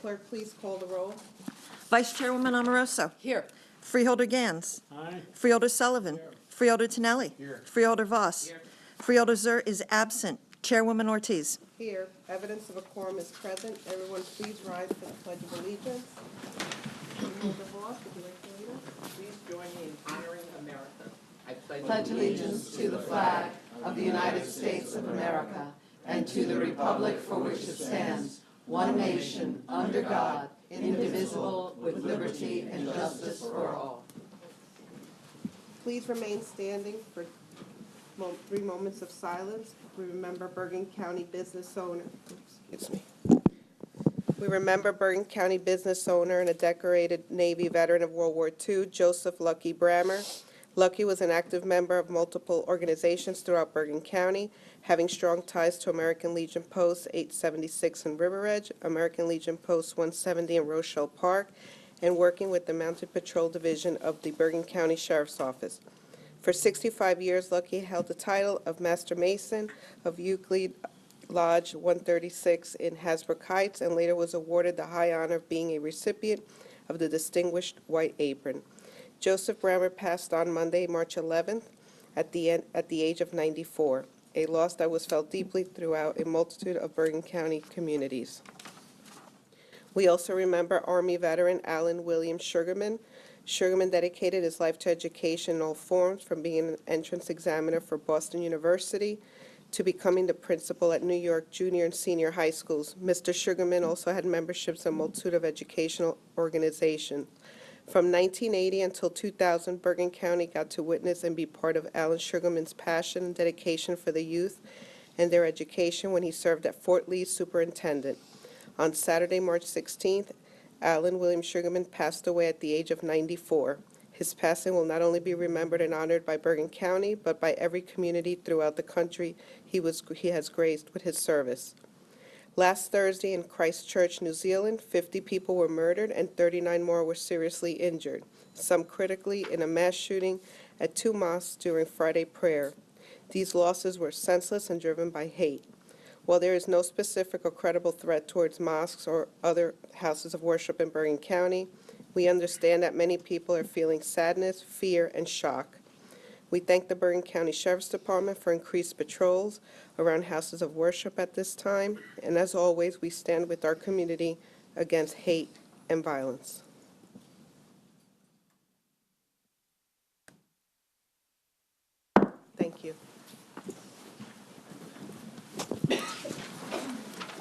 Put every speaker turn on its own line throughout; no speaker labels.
clerk please call the roll?
Vice Chairwoman Amoroso.
Here.
Freeholder Gans.
Aye.
Freeholder Sullivan. Freeholder Tinelli. Freeholder Voss. Freeholder Zur is absent. Chairwoman Ortiz.
Here. Evidence of a quorum is present. Everyone please rise for the Pledge of Allegiance. Freeholder Voss, would you like to lead us?
Please join me in honoring America. I
Pledge allegiance to the flag of the United States of America and to the republic for which it stands, one nation, under God, indivisible, with liberty and justice for all.
Please remain standing for 3 moments of silence. We remember Bergen County business owner. We remember Bergen County business owner and a decorated Navy veteran of World War II, Joseph Lucky Brammer. Lucky was an active member of multiple organizations throughout Bergen County, having strong ties to American Legion Post 876 in River Edge, American Legion Post 170 in Rochelle Park, and working with the Mounted Patrol Division of the Bergen County Sheriff's Office. For 65 years, Lucky held the title of Master Mason of Euclid Lodge 136 in Hasbrook Heights, and later was awarded the high honor of being a recipient of the Distinguished White Apron. Joseph Brammer passed on Monday, March 11th, at the age of 94, a loss that was felt deeply throughout a multitude of Bergen County communities. We also remember Army veteran Alan William Sugarman. Sugarman dedicated his life to education in all forms, from being an entrance examiner for Boston University to becoming the principal at New York junior and senior high schools. Mr. Sugarman also had memberships in a multitude of educational organizations. From 1980 until 2000, Bergen County got to witness and be part of Alan Sugarman's passion and dedication for the youth and their education when he served at Fort Lee Superintendent. On Saturday, March 16th, Alan William Sugarman passed away at the age of 94. His passing will not only be remembered and honored by Bergen County, but by every community throughout the country he has graced with his service. Last Thursday in Christchurch, New Zealand, 50 people were murdered and 39 more were seriously injured, some critically, in a mass shooting at 2 mosques during Friday prayer. These losses were senseless and driven by hate. While there is no specific or credible threat towards mosques or other houses of worship in Bergen County, we understand that many people are feeling sadness, fear, and shock. We thank the Bergen County Sheriff's Department for increased patrols around houses of worship at this time, and as always, we stand with our community against hate and violence. Thank you.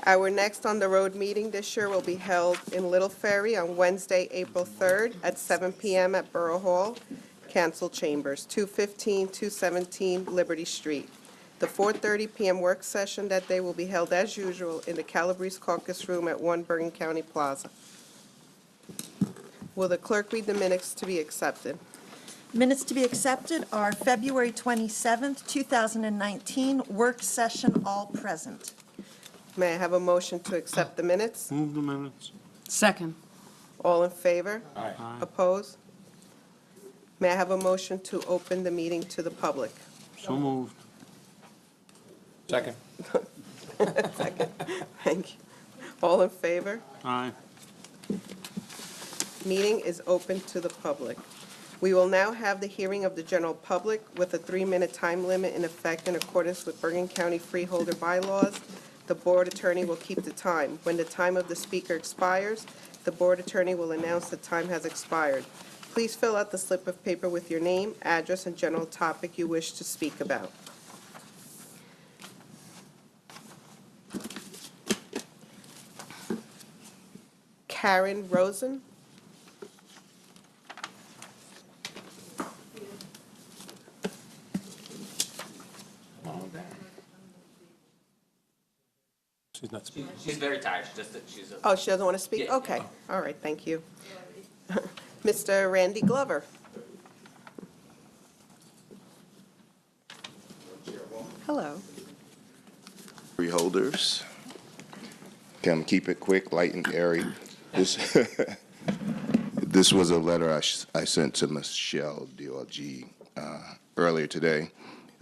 Our next on-the-road meeting this year will be held in Little Ferry on Wednesday, April 3rd at 7 p.m. at Borough Hall, Council Chambers, 215, 217 Liberty Street. The 4:30 p.m. work session that day will be held as usual in the Calabrese Caucus Room at 1 Bergen County Plaza. Will the clerk read the minutes to be accepted?
Minutes to be accepted are February 27th, 2019, work session, all present.
May I have a motion to accept the minutes?
Move the minutes.
Second.
All in favor?
Aye.
Opposed? May I have a motion to open the meeting to the public?
So moved.
Second.
Second. Thank you. All in favor?
Aye.
Meeting is open to the public. We will now have the hearing of the general public with a 3-minute time limit in effect in accordance with Bergen County Freeholder bylaws. The board attorney will keep the time. When the time of the speaker expires, the board attorney will announce the time has expired. Please fill out the slip of paper with your name, address, and general topic you wish to speak about. Karen Rosen.
She's not speaking.
She's very tired. She's a.
Oh, she doesn't want to speak?
Yeah.
Okay. All right, thank you. Mr. Randy Glover. Hello.
Freeholders. Can keep it quick, light, and airy. This was a letter I sent to Michelle DLG earlier today.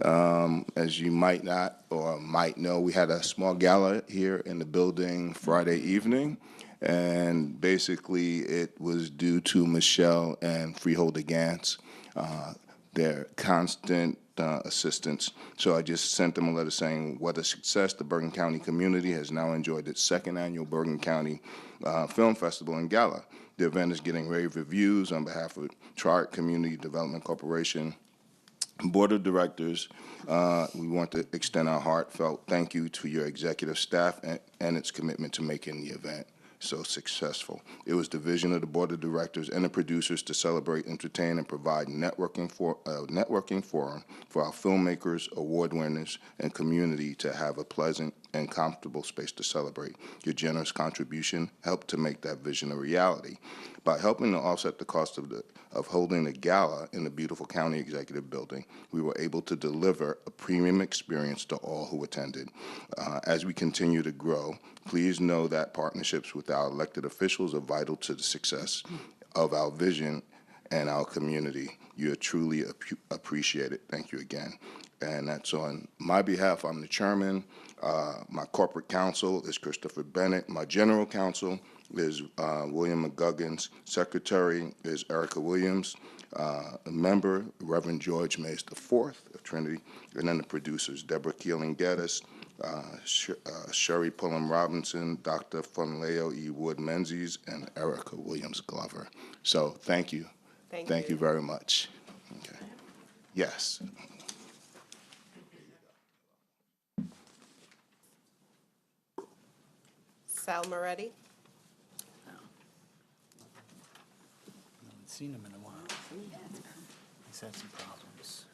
As you might not or might know, we had a small gala here in the building Friday evening, And basically, it was due to Michelle and Freeholder Gantz, their constant assistance. So I just sent them a letter saying, what a success. The Bergen County community has now enjoyed its second annual Bergen County Film Festival and Gala. The event is getting rave reviews. On behalf of Triart Community Development Corporation Board of Directors, we want to extend our heartfelt thank you to your executive staff and its commitment to making the event so successful. It was the vision of the Board of Directors and the producers to celebrate, entertain, and provide networking forum for our filmmakers, award winners, and community to have a pleasant and comfortable space to celebrate. Your generous contribution helped to make that vision a reality. By helping to offset the cost of holding the gala in the beautiful county executive building, we were able to deliver a premium experience to all who attended. As we continue to grow, please know that partnerships with our elected officials are vital to the success of our vision and our community. You are truly appreciated. Thank you again. And that's on my behalf. I'm the chairman. My corporate counsel is Christopher Bennett. My general counsel is William McGuggins. Secretary is Erica Williams. A member, Reverend George Mays IV of Trinity. And then the producers, Deborah Keeling Geddes, Sherry Pullum Robinson, Dr. Funleo E. Wood Menzies, and Erica Williams Glover. So thank you. Thank you very much. Okay. Yes.
Sal Moretti.
Haven't seen him in a while. He's had some problems.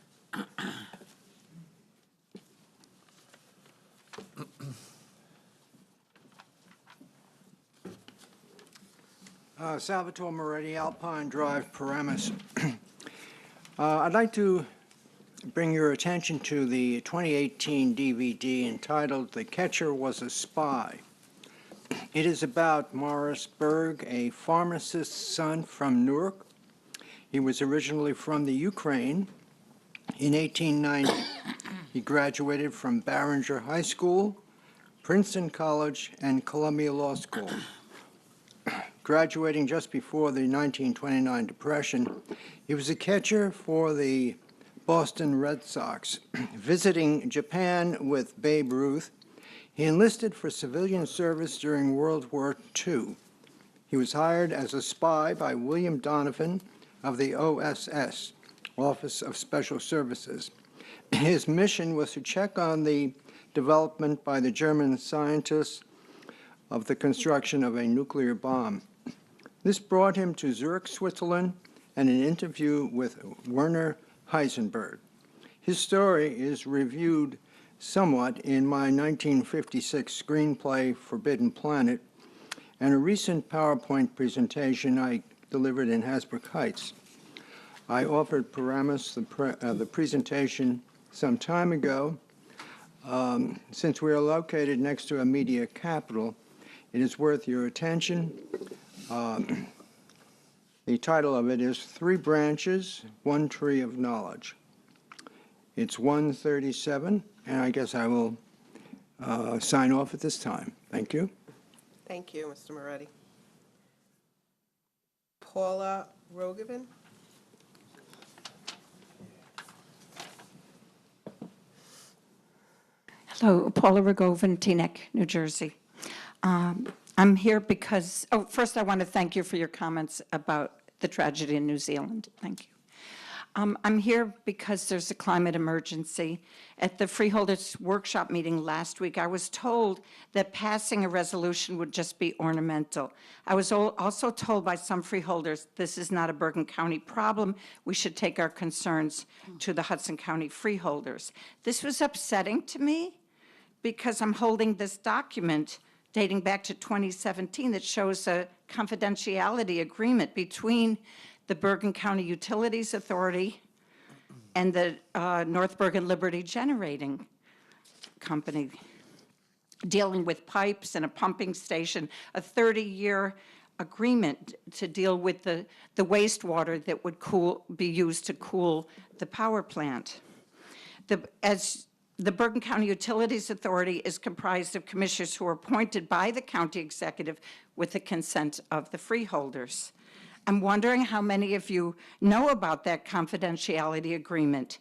Salvatore Moretti, Alpine Drive, Paramus. I'd like to bring your attention to the 2018 DVD entitled The Catcher Was a Spy. It is about Morris Berg, a pharmacist's son from Newark. He was originally from the Ukraine. In 1890, he graduated from Barringer High School, Princeton College, and Columbia Law School. Graduating just before the 1929 Depression, he was a catcher for the Boston Red Sox. Visiting Japan with Babe Ruth, he enlisted for civilian service during World War II. He was hired as a spy by William Donovan of the OSS, Office of Special Services. His mission was to check on the development by the German scientists of the construction of a nuclear bomb. This brought him to Zurich, Switzerland, and an interview with Werner Heisenberg. His story is reviewed somewhat in my 1956 screenplay, Forbidden Planet, and a recent PowerPoint presentation I delivered in Hasbrook Heights. I offered Paramus the presentation some time ago. Since we are located next to a media capital, it is worth your attention. The title of it is Three Branches, One Tree of Knowledge. It's 1:37, and I guess I will sign off at this time. Thank you.
Thank you, Mr. Moretti. Paula Rogovan.
Hello, Paula Rogovan, Teaneck, New Jersey. I'm here because, first I want to thank you for your comments about the tragedy in New Zealand. Thank you. I'm here because there's a climate emergency. At the Freeholders workshop meeting last week, I was told that passing a resolution would just be ornamental. I was also told by some freeholders this is not a Bergen County problem. We should take our concerns to the Hudson County freeholders. This was upsetting to me because I'm holding this document dating back to 2017 that shows a confidentiality agreement between the Bergen County Utilities Authority and the North Bergen Liberty Generating Company, dealing with pipes and a pumping station, a 30-year agreement to deal with the wastewater that would be used to cool the power plant. As The Bergen County Utilities Authority is comprised of commissioners who are appointed by the county executive with the consent of the freeholders. I'm wondering how many of you know about that confidentiality agreement.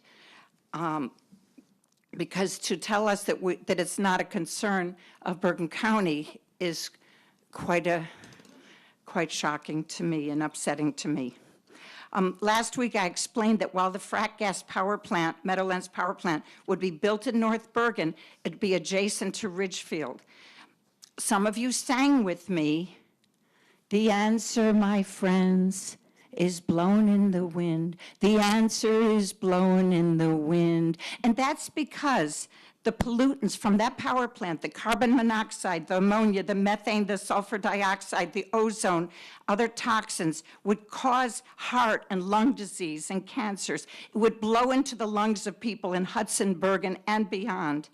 Because to tell us that it's not a concern of Bergen County is quite shocking to me and upsetting to me. Last week, I explained that while the frack gas power plant, Meadowlands Power Plant, would be built in North Bergen, it'd be adjacent to Ridgefield. Some of you sang with me, "The answer, my friends, is blown in the wind. The answer is blown in the wind." And that's because the pollutants from that power plant, the carbon monoxide, the ammonia, the methane, the sulfur dioxide, the ozone, other toxins, would cause heart and lung disease and cancers. It would blow into the lungs of people in Hudson, Bergen, and beyond.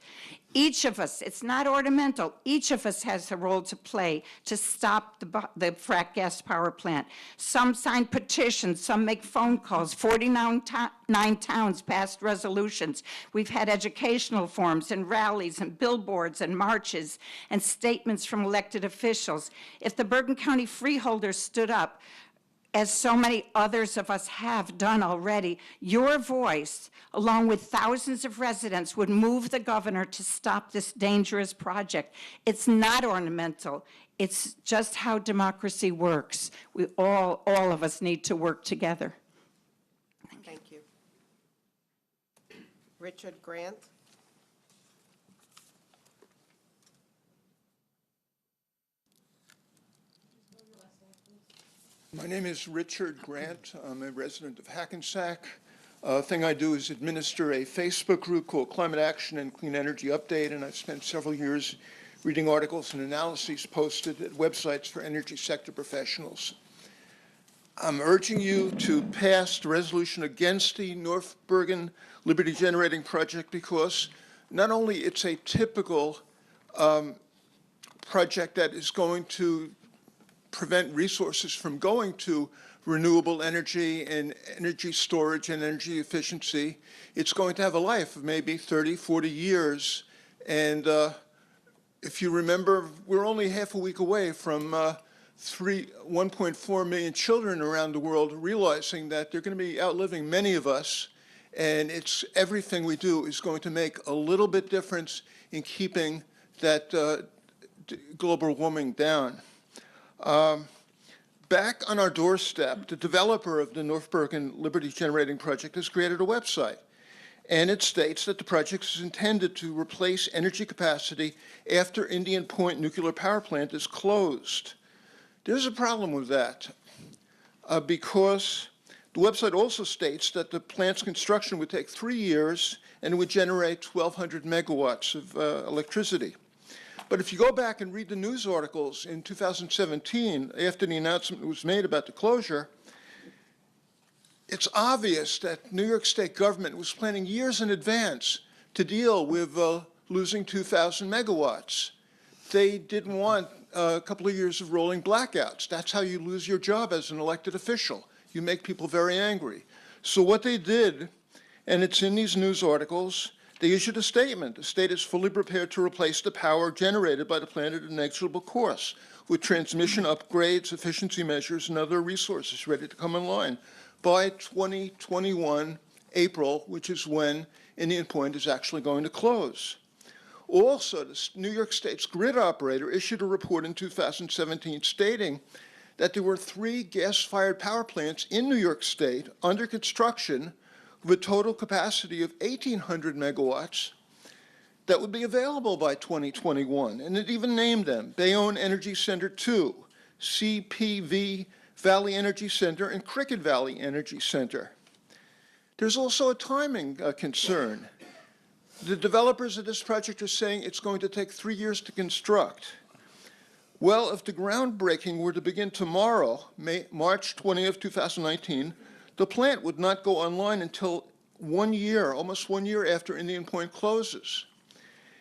Each of us, it's not ornamental, each of us has a role to play to stop the frack gas power plant. Some sign petitions, some make phone calls, 49 towns passed resolutions. We've had educational forums and rallies and billboards and marches and statements from elected officials. If the Bergen County freeholders stood up, as so many others of us have done already, your voice, along with thousands of residents, would move the governor to stop this dangerous project. It's not ornamental. It's just how democracy works. We all of us need to work together.
Thank you. Richard Grant.
My name is Richard Grant. I'm a resident of Hackensack. Thing I do is administer a Facebook group called Climate Action and Clean Energy Update, and I've spent several years reading articles and analyses posted at websites for energy sector professionals. I'm urging you to pass the resolution against the North Bergen Liberty Generating Project because not only it's a typical project that is going to prevent resources from going to renewable energy and energy storage and energy efficiency, it's going to have a life of maybe 30, 40 years. And if you remember, we're only half a week away from 1.4 million children around the world realizing that they're going to be outliving many of us. And it's everything we do is going to make a little bit difference in keeping that global warming down. Back on our doorstep, the developer of the North Bergen Liberty Generating Project has created a website, and it states that the project is intended to replace energy capacity after Indian Point Nuclear Power Plant is closed. There's a problem with that because the website also states that the plant's construction would take 3 years and it would generate 1,200 megawatts of electricity. But if you go back and read the news articles in 2017, after the announcement was made about the closure, it's obvious that New York State government was planning years in advance to deal with losing 2,000 megawatts. They didn't want a couple of years of rolling blackouts. That's how you lose your job as an elected official. You make people very angry. So what they did, and it's in these news articles, they issued a statement. The state is fully prepared to replace the power generated by the plant at a negligible cost with transmission upgrades, efficiency measures, and other resources ready to come online by 2021 April, which is when Indian Point is actually going to close. Also, the New York State's grid operator issued a report in 2017 stating that there were 3 gas-fired power plants in New York State under construction with a total capacity of 1,800 megawatts that would be available by 2021. And it even named them Bayonne Energy Center 2, CPV Valley Energy Center, and Cricket Valley Energy Center. There's also a timing concern. The developers of this project are saying it's going to take 3 years to construct. Well, if the groundbreaking were to begin tomorrow, March 20th, 2019, the plant would not go online until 1 year, almost 1 year after Indian Point closes.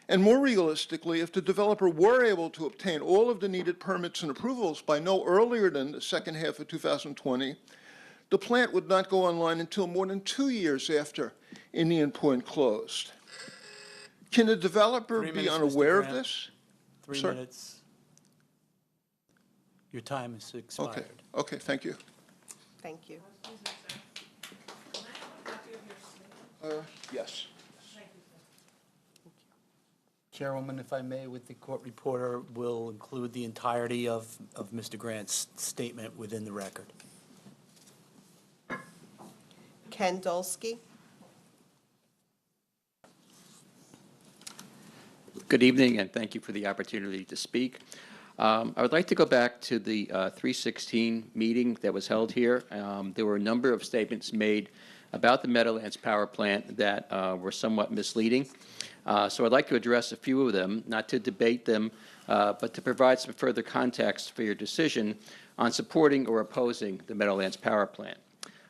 And more realistically, if the developer were able to obtain all of the needed permits and approvals by no earlier than the second half of 2020, the plant would not go online until more than 2 years after Indian Point closed. Can the developer
3
be
minutes, Mr.
unaware of
Grant.
this?
3
Sir?
minutes. Your time is
Okay,
expired.
okay, thank you.
Thank you.
Yes.
Chairwoman, if I may, with the court reporter, will include the entirety of Mr. Grant's statement within the record.
Ken Dolsky.
Good evening, and thank you for the opportunity to speak. I would like to go back to the 316 meeting that was held here. There were a number of statements made about the Meadowlands Power Plant that were somewhat misleading. So I'd like to address a few of them, not to debate them, but to provide some further context for your decision on supporting or opposing the Meadowlands Power Plant.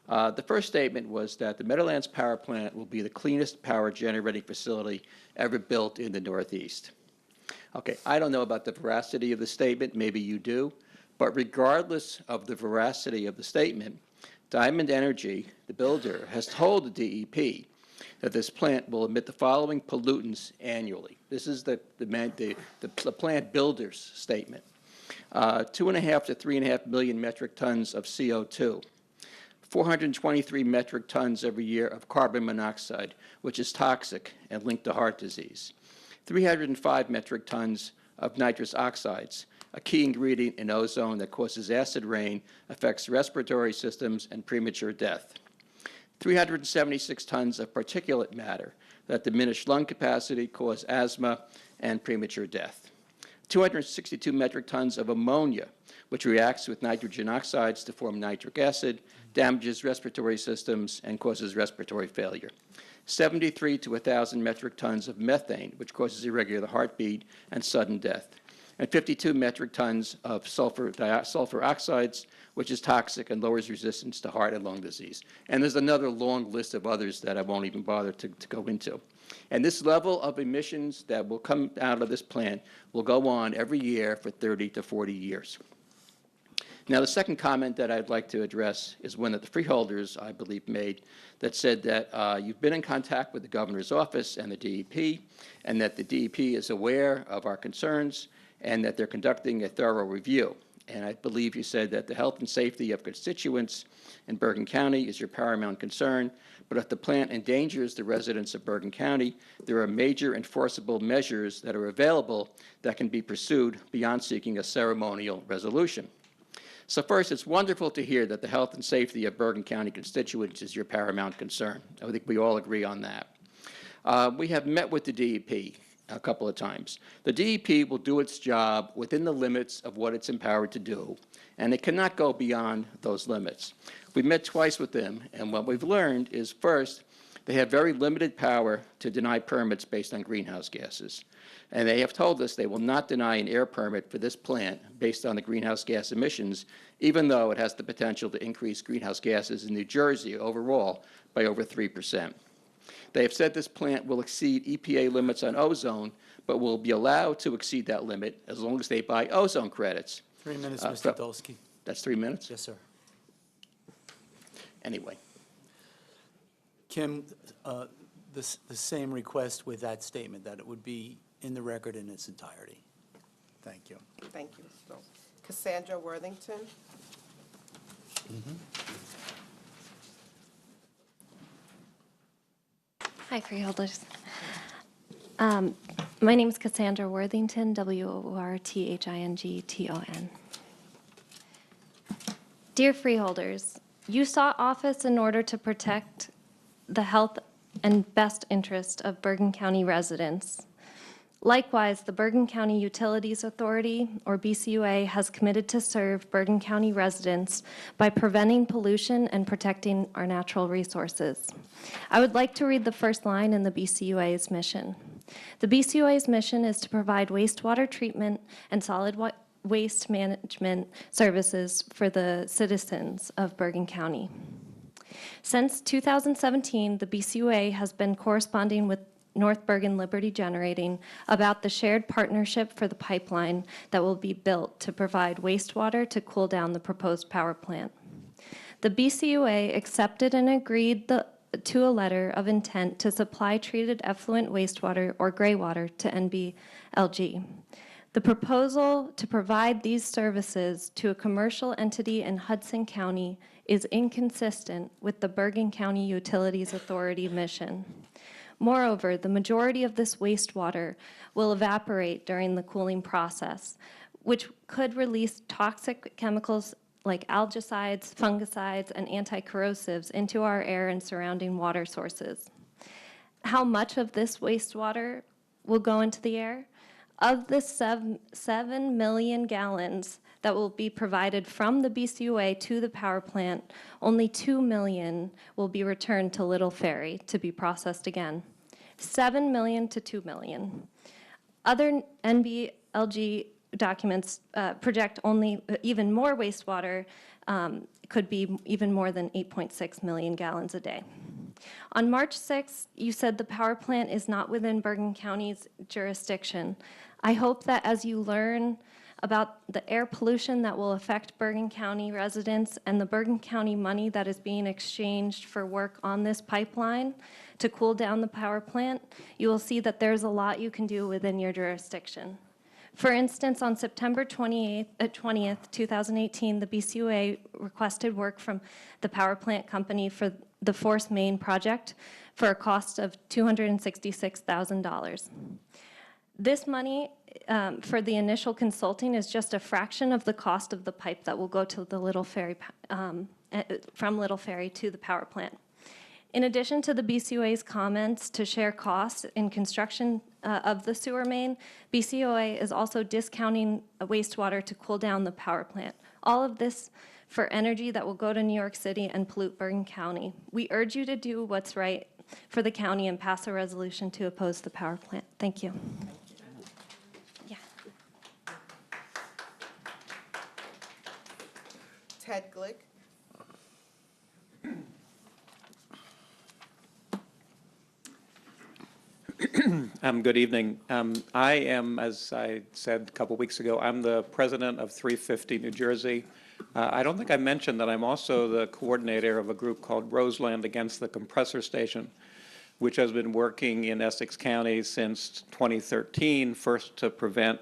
The first statement was that the Meadowlands Power Plant will be the cleanest power generating facility ever built in the Northeast. Okay, I don't know about the veracity of the statement, maybe you do, but regardless of the veracity of the statement, Diamond Energy, the builder, has told the DEP that this plant will emit the following pollutants annually. This is the plant builder's statement. 2.5 to 3.5 million metric tons of CO2, 423 metric tons every year of carbon monoxide, which is toxic and linked to heart disease, 305 metric tons of nitrous oxides, a key ingredient in ozone that causes acid rain, affects respiratory systems, and premature death, 376 tons of particulate matter that diminish lung capacity, cause asthma, and premature death, 262 metric tons of ammonia, which reacts with nitrogen oxides to form nitric acid, damages respiratory systems, and causes respiratory failure, 73 to 1,000 metric tons of methane, which causes irregular heartbeat and sudden death, and 52 metric tons of sulfur oxides, which is toxic and lowers resistance to heart and lung disease. And there's another long list of others that I won't even bother to go into. And this level of emissions that will come out of this plant will go on every year for 30 to 40 years. Now, the second comment that I'd like to address is one that the freeholders, I believe, made that said that you've been in contact with the governor's office and the DEP, and that the DEP is aware of our concerns, and that they're conducting a thorough review. And I believe you said that the health and safety of constituents in Bergen County is your paramount concern, but if the plant endangers the residents of Bergen County, there are major enforceable measures that are available that can be pursued beyond seeking a ceremonial resolution. So first, it's wonderful to hear that the health and safety of Bergen County constituents is your paramount concern. I think we all agree on that. We have met with the DEP a couple of times. The DEP will do its job within the limits of what it's empowered to do, and it cannot go beyond those limits. We met twice with them, and what we've learned is, first, they have very limited power to deny permits based on greenhouse gases. And they have told us they will not deny an air permit for this plant based on the greenhouse gas emissions, even though it has the potential to increase greenhouse gases in New Jersey overall by over 3%. They have said this plant will exceed EPA limits on ozone, but will be allowed to exceed that limit as long as they buy ozone credits.
3 minutes, Mr. Dolsky.
That's 3 minutes?
Yes, sir.
Anyway.
Kim, the same request with that statement, that it would be in the record in its entirety. Thank you.
Thank you, Mr. Dolsky. Cassandra Worthington.
Hi, Freeholders. My name is Cassandra Worthington, Worthington. Dear Freeholders, you sought office in order to protect the health and best interest of Bergen County residents. Likewise, the Bergen County Utilities Authority, or BCUA, has committed to serve Bergen County residents by preventing pollution and protecting our natural resources. I would like to read the first line in the BCUA's mission. The BCUA's mission is to provide wastewater treatment and solid waste management services for the citizens of Bergen County. Since 2017, the BCUA has been corresponding with North Bergen Liberty Generating about the shared partnership for the pipeline that will be built to provide wastewater to cool down the proposed power plant. The BCUA accepted and agreed to a letter of intent to supply treated effluent wastewater or gray water to NBLG. The proposal to provide these services to a commercial entity in Hudson County is inconsistent with the Bergen County Utilities Authority mission. Moreover, the majority of this wastewater will evaporate during the cooling process, which could release toxic chemicals like algicides, fungicides, and anti-corrosives into our air and surrounding water sources. How much of this wastewater will go into the air? Of the 7 million gallons that will be provided from the BCUA to the power plant, only 2 million will be returned to Little Ferry to be processed again. 7 million to 2 million. Other NBLG documents project only even more wastewater, could be even more than 8.6 million gallons a day. On March 6th, you said the power plant is not within Bergen County's jurisdiction. I hope that as you learn about the air pollution that will affect Bergen County residents and the Bergen County money that is being exchanged for work on this pipeline to cool down the power plant, you will see that there's a lot you can do within your jurisdiction. For instance, on September 20th, 2018, the BCUA requested work from the power plant company for the Force Main project for a cost of $266,000. This money for the initial consulting is just a fraction of the cost of the pipe that will go to the Little Ferry, from Little Ferry to the power plant. In addition to the BCUA's comments to share costs in construction of the sewer main, BCUA is also discounting wastewater to cool down the power plant. All of this for energy that will go to New York City and pollute Bergen County. We urge you to do what's right for the county and pass a resolution to oppose the power plant. Thank you. Yeah.
Ted Glick.
Good evening. I am, as I said a couple weeks ago, I'm the president of 350 New Jersey. I don't think I mentioned that I'm also the coordinator of a group called Roseland Against the Compressor Station, which has been working in Essex County since 2013, first to prevent,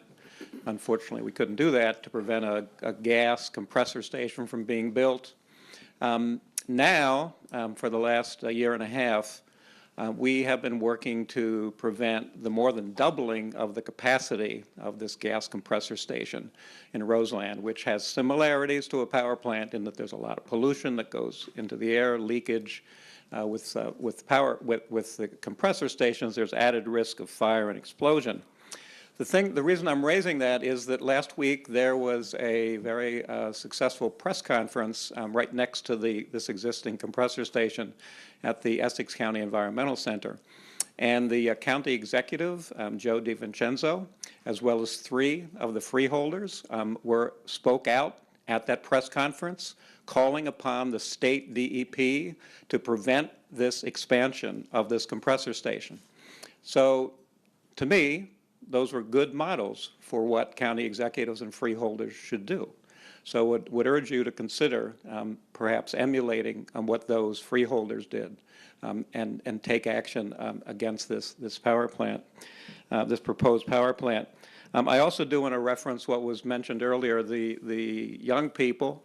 unfortunately we couldn't do that, to prevent a gas compressor station from being built. Now, for the last year and a half, we have been working to prevent the more than doubling of the capacity of this gas compressor station in Roseland, which has similarities to a power plant in that there's a lot of pollution that goes into the air, leakage. With the compressor stations, there's added risk of fire and explosion. The reason I'm raising that is that last week there was a very successful press conference right next to this existing compressor station at the Essex County Environmental Center. And the county executive, Joe DiVincenzo, as well as 3 of the freeholders spoke out at that press conference, calling upon the state DEP to prevent this expansion of this compressor station. So, to me, those were good models for what county executives and freeholders should do. So would urge you to consider perhaps emulating what those freeholders did and take action against this power plant, this proposed power plant. I also do want to reference what was mentioned earlier, the young people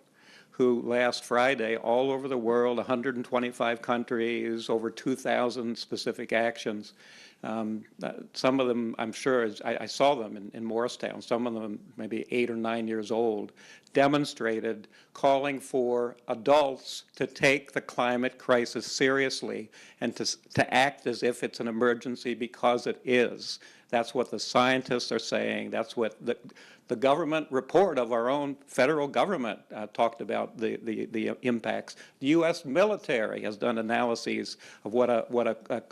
who last Friday, all over the world, 125 countries, over 2,000 specific actions. Some of them, I'm sure, I saw them in Morristown, some of them maybe 8 or 9 years old, demonstrated calling for adults to take the climate crisis seriously and to act as if it's an emergency, because it is. That's what the scientists are saying. That's what the government report of our own federal government talked about the impacts. The U.S. military has done analyses of what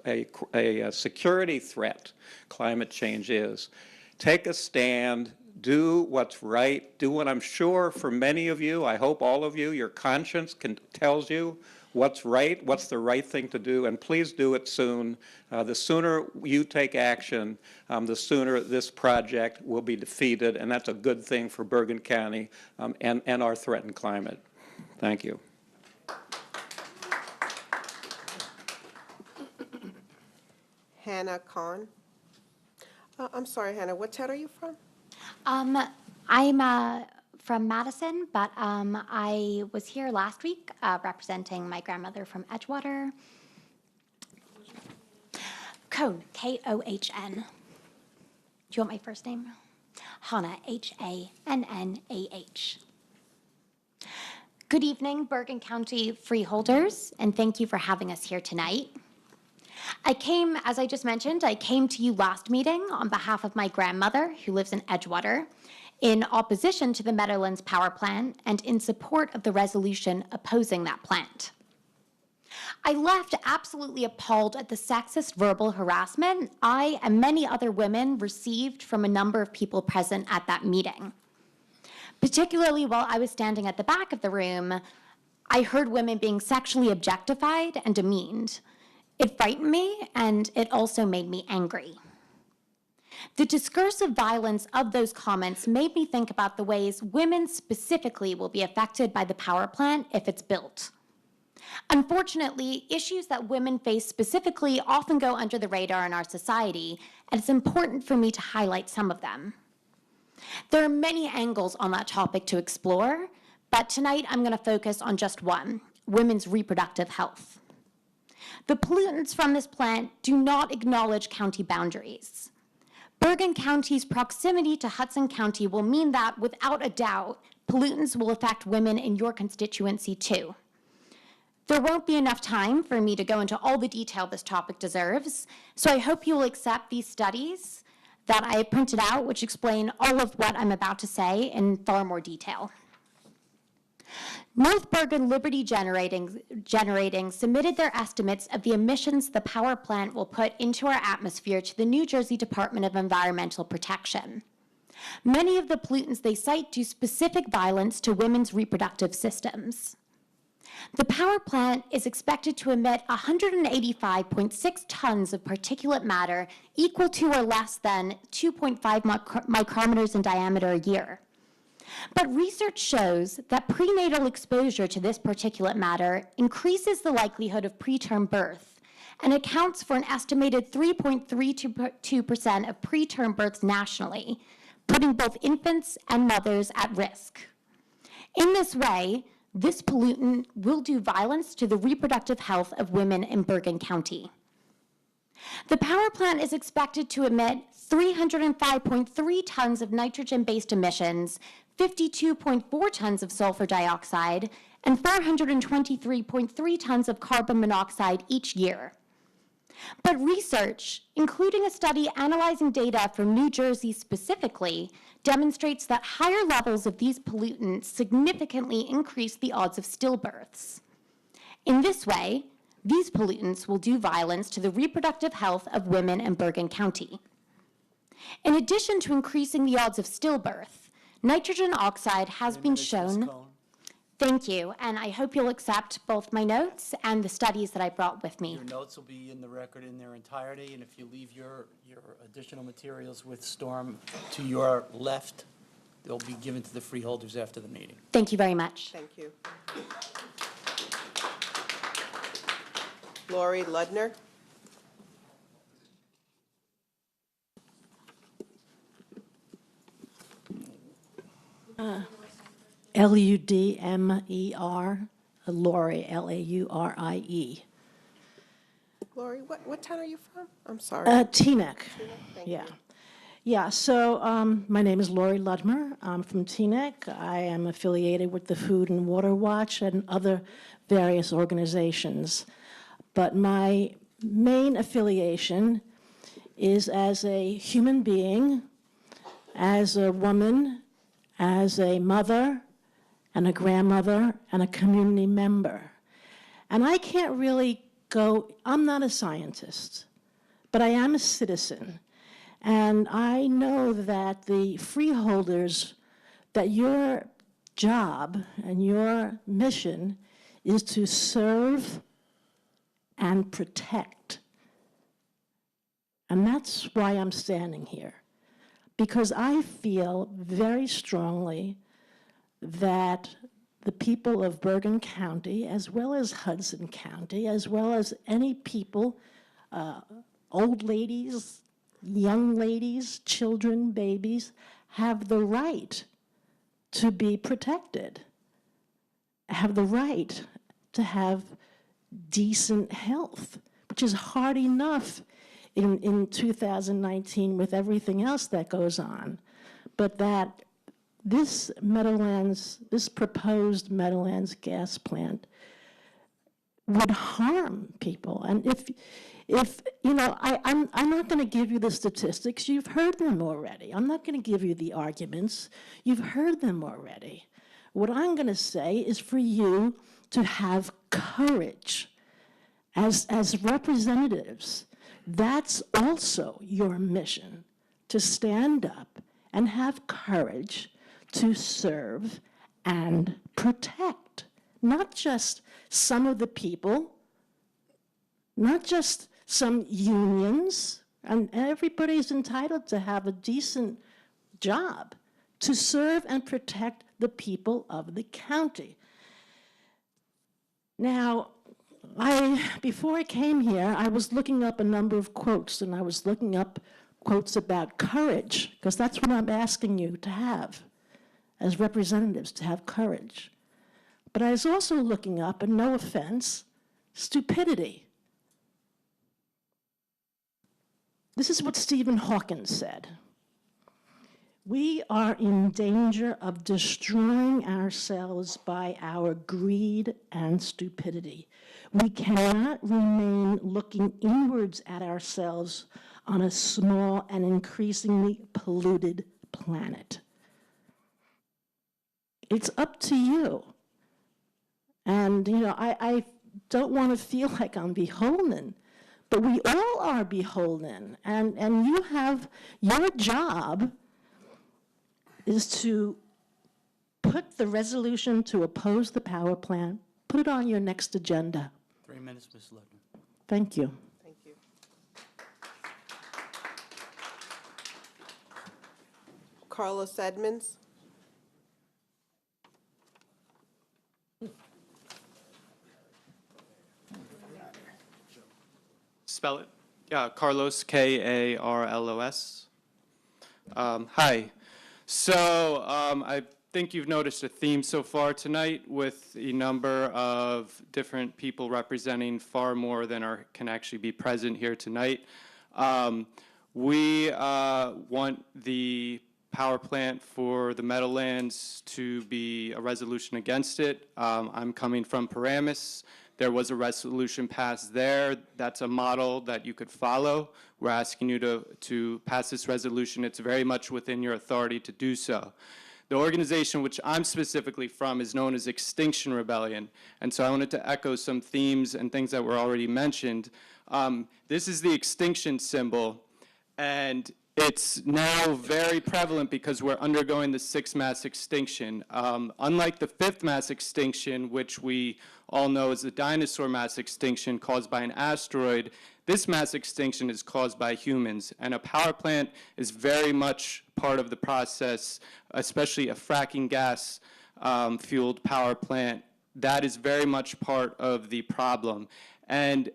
a security threat climate change is. Take a stand. Do what's right. Do what I'm sure for many of you, I hope all of you, your conscience tells you what's right, what's the right thing to do, and please do it soon. The sooner you take action, the sooner this project will be defeated, and that's a good thing for Bergen County and our threatened climate. Thank you.
Hannah Khan. I'm sorry, Hannah, what town are you from?
I'm from Madison, but I was here last week representing my grandmother from Edgewater. Cohn, Kohn. Do you want my first name? Hannah, Hannah. Good evening, Bergen County freeholders, and thank you for having us here tonight. As I just mentioned, I came to you last meeting on behalf of my grandmother, who lives in Edgewater, in opposition to the Meadowlands power plant and in support of the resolution opposing that plant. I left absolutely appalled at the sexist verbal harassment I and many other women received from a number of people present at that meeting. Particularly while I was standing at the back of the room, I heard women being sexually objectified and demeaned. It frightened me, and it also made me angry. The discursive violence of those comments made me think about the ways women specifically will be affected by the power plant if it's built. Unfortunately, issues that women face specifically often go under the radar in our society, and it's important for me to highlight some of them. There are many angles on that topic to explore, but tonight I'm going to focus on just one: women's reproductive health. The pollutants from this plant do not acknowledge county boundaries. Bergen County's proximity to Hudson County will mean that, without a doubt, pollutants will affect women in your constituency too. There won't be enough time for me to go into all the detail this topic deserves, so I hope you will accept these studies that I printed out, which explain all of what I'm about to say in far more detail. North Bergen Liberty Generating submitted their estimates of the emissions the power plant will put into our atmosphere to the New Jersey Department of Environmental Protection. Many of the pollutants they cite do specific violence to women's reproductive systems. The power plant is expected to emit 185.6 tons of particulate matter, equal to or less than 2.5 micrometers in diameter a year. But research shows that prenatal exposure to this particulate matter increases the likelihood of preterm birth and accounts for an estimated 3.32% of preterm births nationally, putting both infants and mothers at risk. In this way, this pollutant will do violence to the reproductive health of women in Bergen County. The power plant is expected to emit 305.3 tons of nitrogen-based emissions, 52.4 tons of sulfur dioxide, and 423.3 tons of carbon monoxide each year. But research, including a study analyzing data from New Jersey specifically, demonstrates that higher levels of these pollutants significantly increase the odds of stillbirths. In this way, these pollutants will do violence to the reproductive health of women in Bergen County. In addition to increasing the odds of stillbirth, nitrogen oxide has been shown. Thank you, and I hope you'll accept both my notes and the studies that I brought with me.
Your notes will be in the record in their entirety, and if you leave your additional materials with Storm to your left, they'll be given to the freeholders after the meeting.
Thank you very much.
Thank you. Lori Ludner.
Ludmer, Laurie, Laurie.
Lori, what town are you from? I'm sorry.
Teaneck,
Thank
yeah.
you.
Yeah, so my name is Laurie Ludmer. I'm from Teaneck. I am affiliated with the Food and Water Watch and other various organizations. But my main affiliation is as a human being, as a woman, as a mother, and a grandmother, and a community member. And I can't really I'm not a scientist, but I am a citizen. And I know that the freeholders, that your job and your mission is to serve and protect. And that's why I'm standing here, because I feel very strongly that the people of Bergen County, as well as Hudson County, as well as any people old ladies, young ladies, children, babies have the right to be protected, have the right to have decent health, which is hard enough in 2019 with everything else that goes on. But that this proposed Meadowlands gas plant would harm people. And if you know, I'm not going to give you the statistics. You've heard them already. I'm not going to give you the arguments. You've heard them already. What I'm going to say is for you to have courage as representatives. That's also your mission, to stand up and have courage to serve and protect, not just some of the people, not just some unions, and everybody's entitled to have a decent job, to serve and protect the people of the county. Now, before I came here, I was looking up a number of quotes, and I was looking up quotes about courage, because that's what I'm asking you to have as representatives, to have courage. But I was also looking up, and no offense, stupidity. This is what Stephen Hawking said. We are in danger of destroying ourselves by our greed and stupidity. We cannot remain looking inwards at ourselves on a small and increasingly polluted planet. It's up to you. And, you know, I don't want to feel like I'm beholden, but we all are beholden. And you have, your job is to put the resolution to oppose the power plant, put it on your next agenda.
3 minutes, Ms. Ludman.
Thank you.
Thank you. Carlos Edmonds.
Spell it. Carlos, Karlos. Hi. So I think you've noticed a theme so far tonight with a number of different people representing far more than can actually be present here tonight. We want the power plant for the Meadowlands to be a resolution against it. I'm coming from Paramus. There was a resolution passed there. That's a model that you could follow. We're asking you to pass this resolution. It's very much within your authority to do so. The organization which I'm specifically from is known as Extinction Rebellion. And so I wanted to echo some themes and things that were already mentioned. This is the extinction symbol, and it's now very prevalent because we're undergoing the 6th mass extinction. Unlike the 5th mass extinction, which we all know is the dinosaur mass extinction caused by an asteroid, this mass extinction is caused by humans. And a power plant is very much part of the process, especially a fracking gas fueled power plant. That is very much part of the problem. And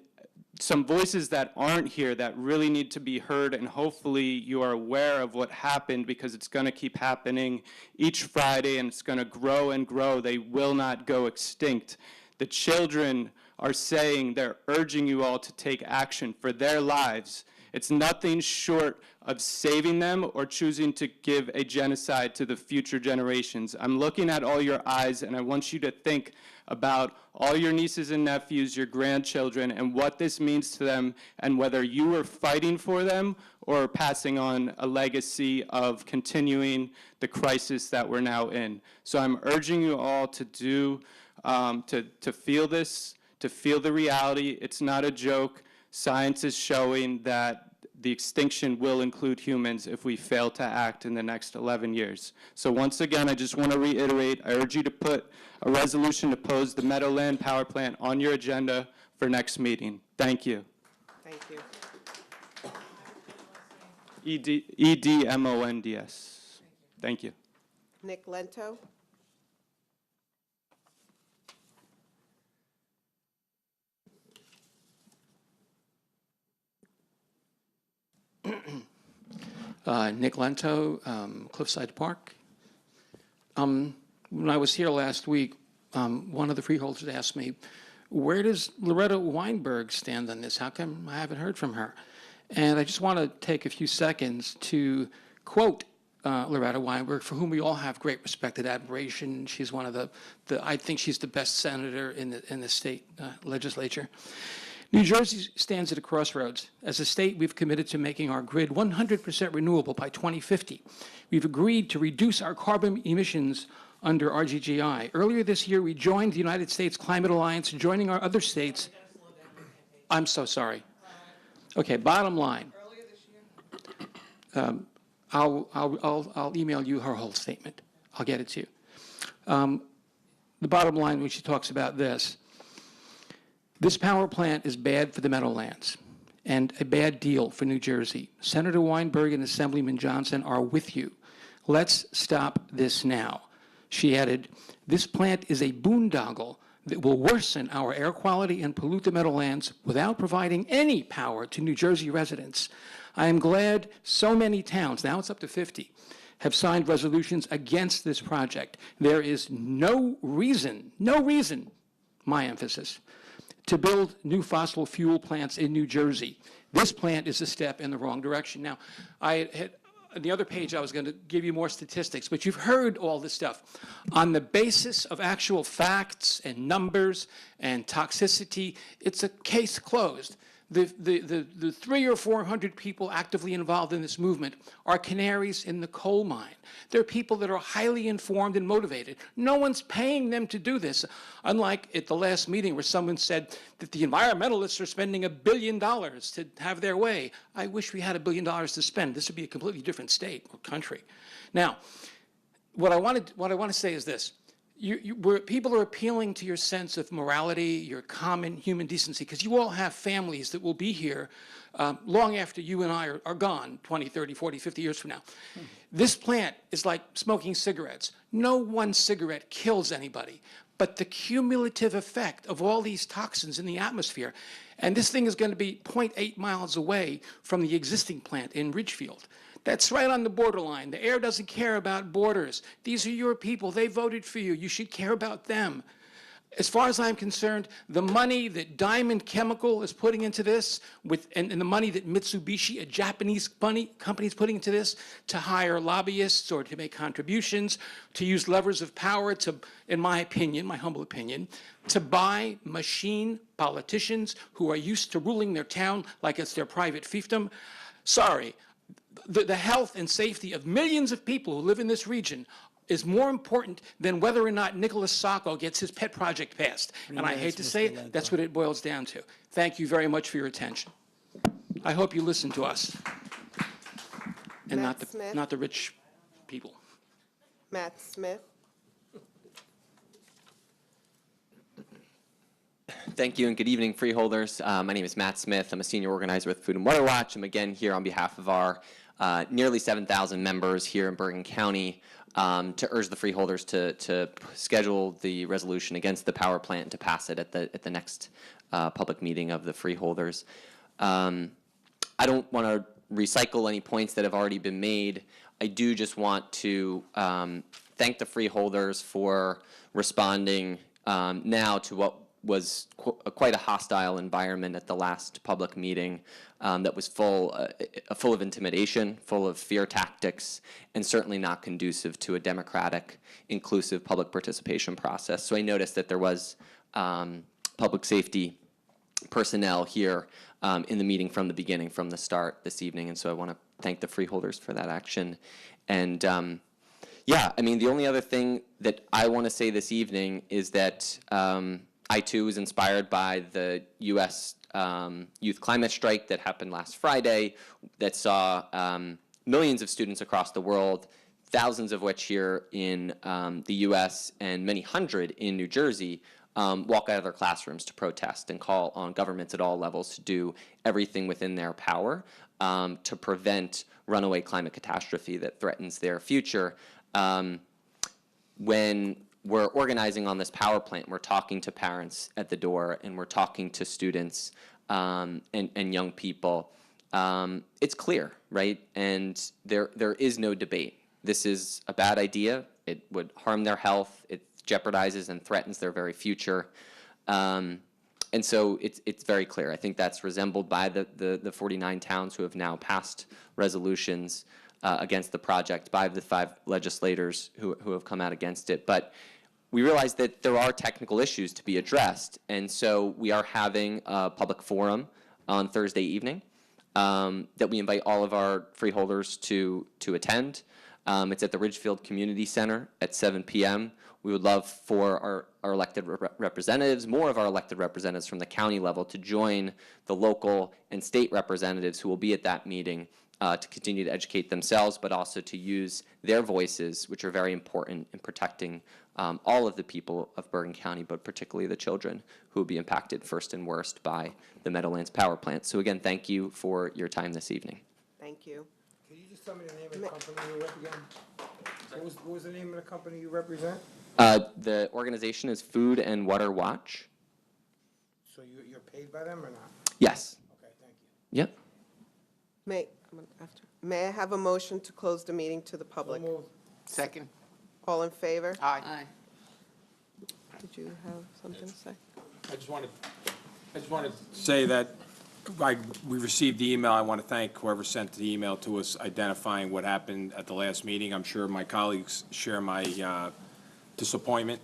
some voices that aren't here that really need to be heard, and hopefully you are aware of what happened, because it's going to keep happening each Friday and it's going to grow and grow. They will not go extinct. The children are saying, they're urging you all to take action for their lives. It's nothing short of saving them or choosing to give a genocide to the future generations. I'm looking at all your eyes, and I want you to think about all your nieces and nephews, your grandchildren, and what this means to them, and whether you are fighting for them or passing on a legacy of continuing the crisis that we're now in. So I'm urging you all to do, to feel this, to feel the reality. It's not a joke. Science is showing that the extinction will include humans if we fail to act in the next 11 years. So once again, I just want to reiterate, I urge you to put a resolution to oppose the Meadowland power plant on your agenda for next meeting. Thank you.
Thank you.
EDMONDS. Thank you.
Nick Lento.
Nick Lento, Cliffside Park. When I was here last week, one of the freeholders asked me, where does Loretta Weinberg stand on this? How come I haven't heard from her? And I just want to take a few seconds to quote Loretta Weinberg, for whom we all have great respect and admiration. She's one of the I think she's the best senator in the state legislature. New Jersey stands at a crossroads. As a state, we've committed to making our grid 100% renewable by 2050. We've agreed to reduce our carbon emissions under RGGI. Earlier this year, we joined the United States Climate Alliance, joining our other states. I'm so sorry. Okay, bottom line. I'll email you her whole statement. I'll get it to you. The bottom line when she talks about this power plant is bad for the Meadowlands and a bad deal for New Jersey. Senator Weinberg and Assemblyman Johnson are with you. Let's stop this now. She added, this plant is a boondoggle that will worsen our air quality and pollute the Meadowlands without providing any power to New Jersey residents. I am glad so many towns, now it's up to 50, have signed resolutions against this project. There is no reason, my emphasis, to build new fossil fuel plants in New Jersey. This plant is a step in the wrong direction. Now, on the other page, I was going to give you more statistics, but you've heard all this stuff. On the basis of actual facts and numbers and toxicity, it's a case closed. The 300 or 400 people actively involved in this movement are canaries in the coal mine. They're people that are highly informed and motivated. No one's paying them to do this, unlike at the last meeting where someone said that the environmentalists are spending $1 billion to have their way. I wish we had $1 billion to spend. This would be a completely different state or country. Now, what I want to say is this. People are appealing to your sense of morality, your common human decency, because you all have families that will be here long after you and I are gone, 20, 30, 40, 50 years from now. This plant is like smoking cigarettes. No one cigarette kills anybody, but the cumulative effect of all these toxins in the atmosphere, and this thing is going to be 0.8 miles away from the existing plant in Ridgefield. That's right on the borderline. The air doesn't care about borders. These are your people. They voted for you. You should care about them. As far as I'm concerned, the money that Diamond Chemical is putting into this, and the money that Mitsubishi, a Japanese company, is putting into this to hire lobbyists or to make contributions, to use levers of power to, in my opinion, my humble opinion, to buy machine politicians who are used to ruling their town like it's their private fiefdom. Sorry. The health and safety of millions of people who live in this region is more important than whether or not Nicholas Sacco gets his pet project passed. And I hate to say it, that's what it boils down to. Thank you very much for your attention. I hope you listen to us and not the rich people.
Matt Smith.
Thank you and good evening, freeholders. My name is Matt Smith. I'm a senior organizer with Food and Water Watch. I'm again here on behalf of our nearly 7,000 members here in Bergen County to urge the freeholders to schedule the resolution against the power plant and to pass it at the next public meeting of the freeholders. I don't want to recycle any points that have already been made. I do just want to thank the freeholders for responding now to what was quite a hostile environment at the last public meeting that was full of intimidation, full of fear tactics, and certainly not conducive to a democratic, inclusive public participation process. So I noticed that there was public safety personnel here in the meeting from the beginning, from the start this evening, and so I want to thank the freeholders for that action. And yeah, I mean, the only other thing that I want to say this evening is that I, too, was inspired by the U.S. youth climate strike that happened last Friday that saw millions of students across the world, thousands of which here in the U.S. and many hundred in New Jersey, walk out of their classrooms to protest and call on governments at all levels to do everything within their power to prevent runaway climate catastrophe that threatens their future. When we're organizing on this power plant, we're talking to parents at the door, and we're talking to students and young people. it's clear, right? And there is no debate. This is a bad idea. It would harm their health. It jeopardizes and threatens their very future. And so it's very clear. I think that's resembled by the 49 towns who have now passed resolutions against the project, by the 5 legislators who have come out against it. But we realize that there are technical issues to be addressed, and so we are having a public forum on Thursday evening that we invite all of our freeholders to attend. It's at the Ridgefield Community Center at 7 p.m. We would love for our elected representatives, more of our elected representatives from the county level, to join the local and state representatives who will be at that meeting to continue to educate themselves, but also to use their voices, which are very important in protecting all of the people of Bergen County, but particularly the children who will be impacted first and worst by the Meadowlands Power Plant. So again, thank you for your time this evening.
Thank you.
Can you just tell me the name of the company you rep again? What was the name of the company you represent?
The organization is Food and Water Watch.
So you're paid by them or not?
Yes.
Okay, thank you.
Yep.
May I have a motion to close the meeting to the public?
Second.
All in favor?
Aye.
Did you have something to say?
I just wanted to say that we received the email. I want to thank whoever sent the email to us identifying what happened at the last meeting. I'm sure my colleagues share my disappointment.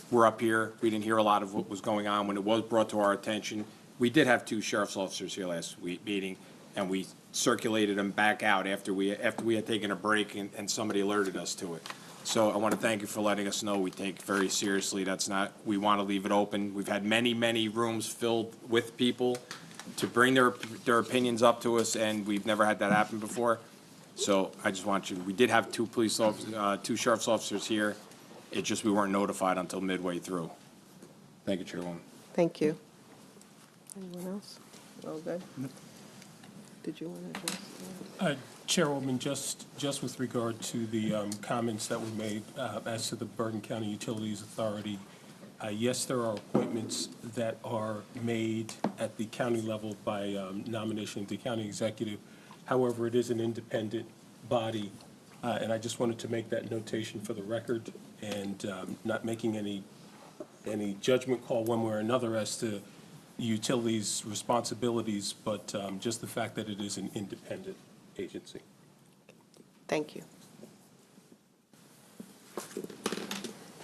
We're up here. We didn't hear a lot of what was going on when it was brought to our attention. We did have 2 sheriff's officers here last meeting, and we circulated them back out after we had taken a break and somebody alerted us to it. So I want to thank you for letting us know. We take it very seriously. We want to leave it open. We've had many, many rooms filled with people to bring their opinions up to us, and we've never had that happen before. So I just want we did have 2 police officers, 2 sheriff's officers here. It's just we weren't notified until midway through. Thank you, Chairwoman.
Thank you. Anyone else? All good? Did you want to address?
Chairwoman, just with regard to the comments that were made as to the Bergen County Utilities Authority, yes, there are appointments that are made at the county level by nomination of the county executive. However, it is an independent body, and I just wanted to make that notation for the record, and not making any judgment call one way or another as to the utilities' responsibilities, but just the fact that it is an independent agency.
Thank you.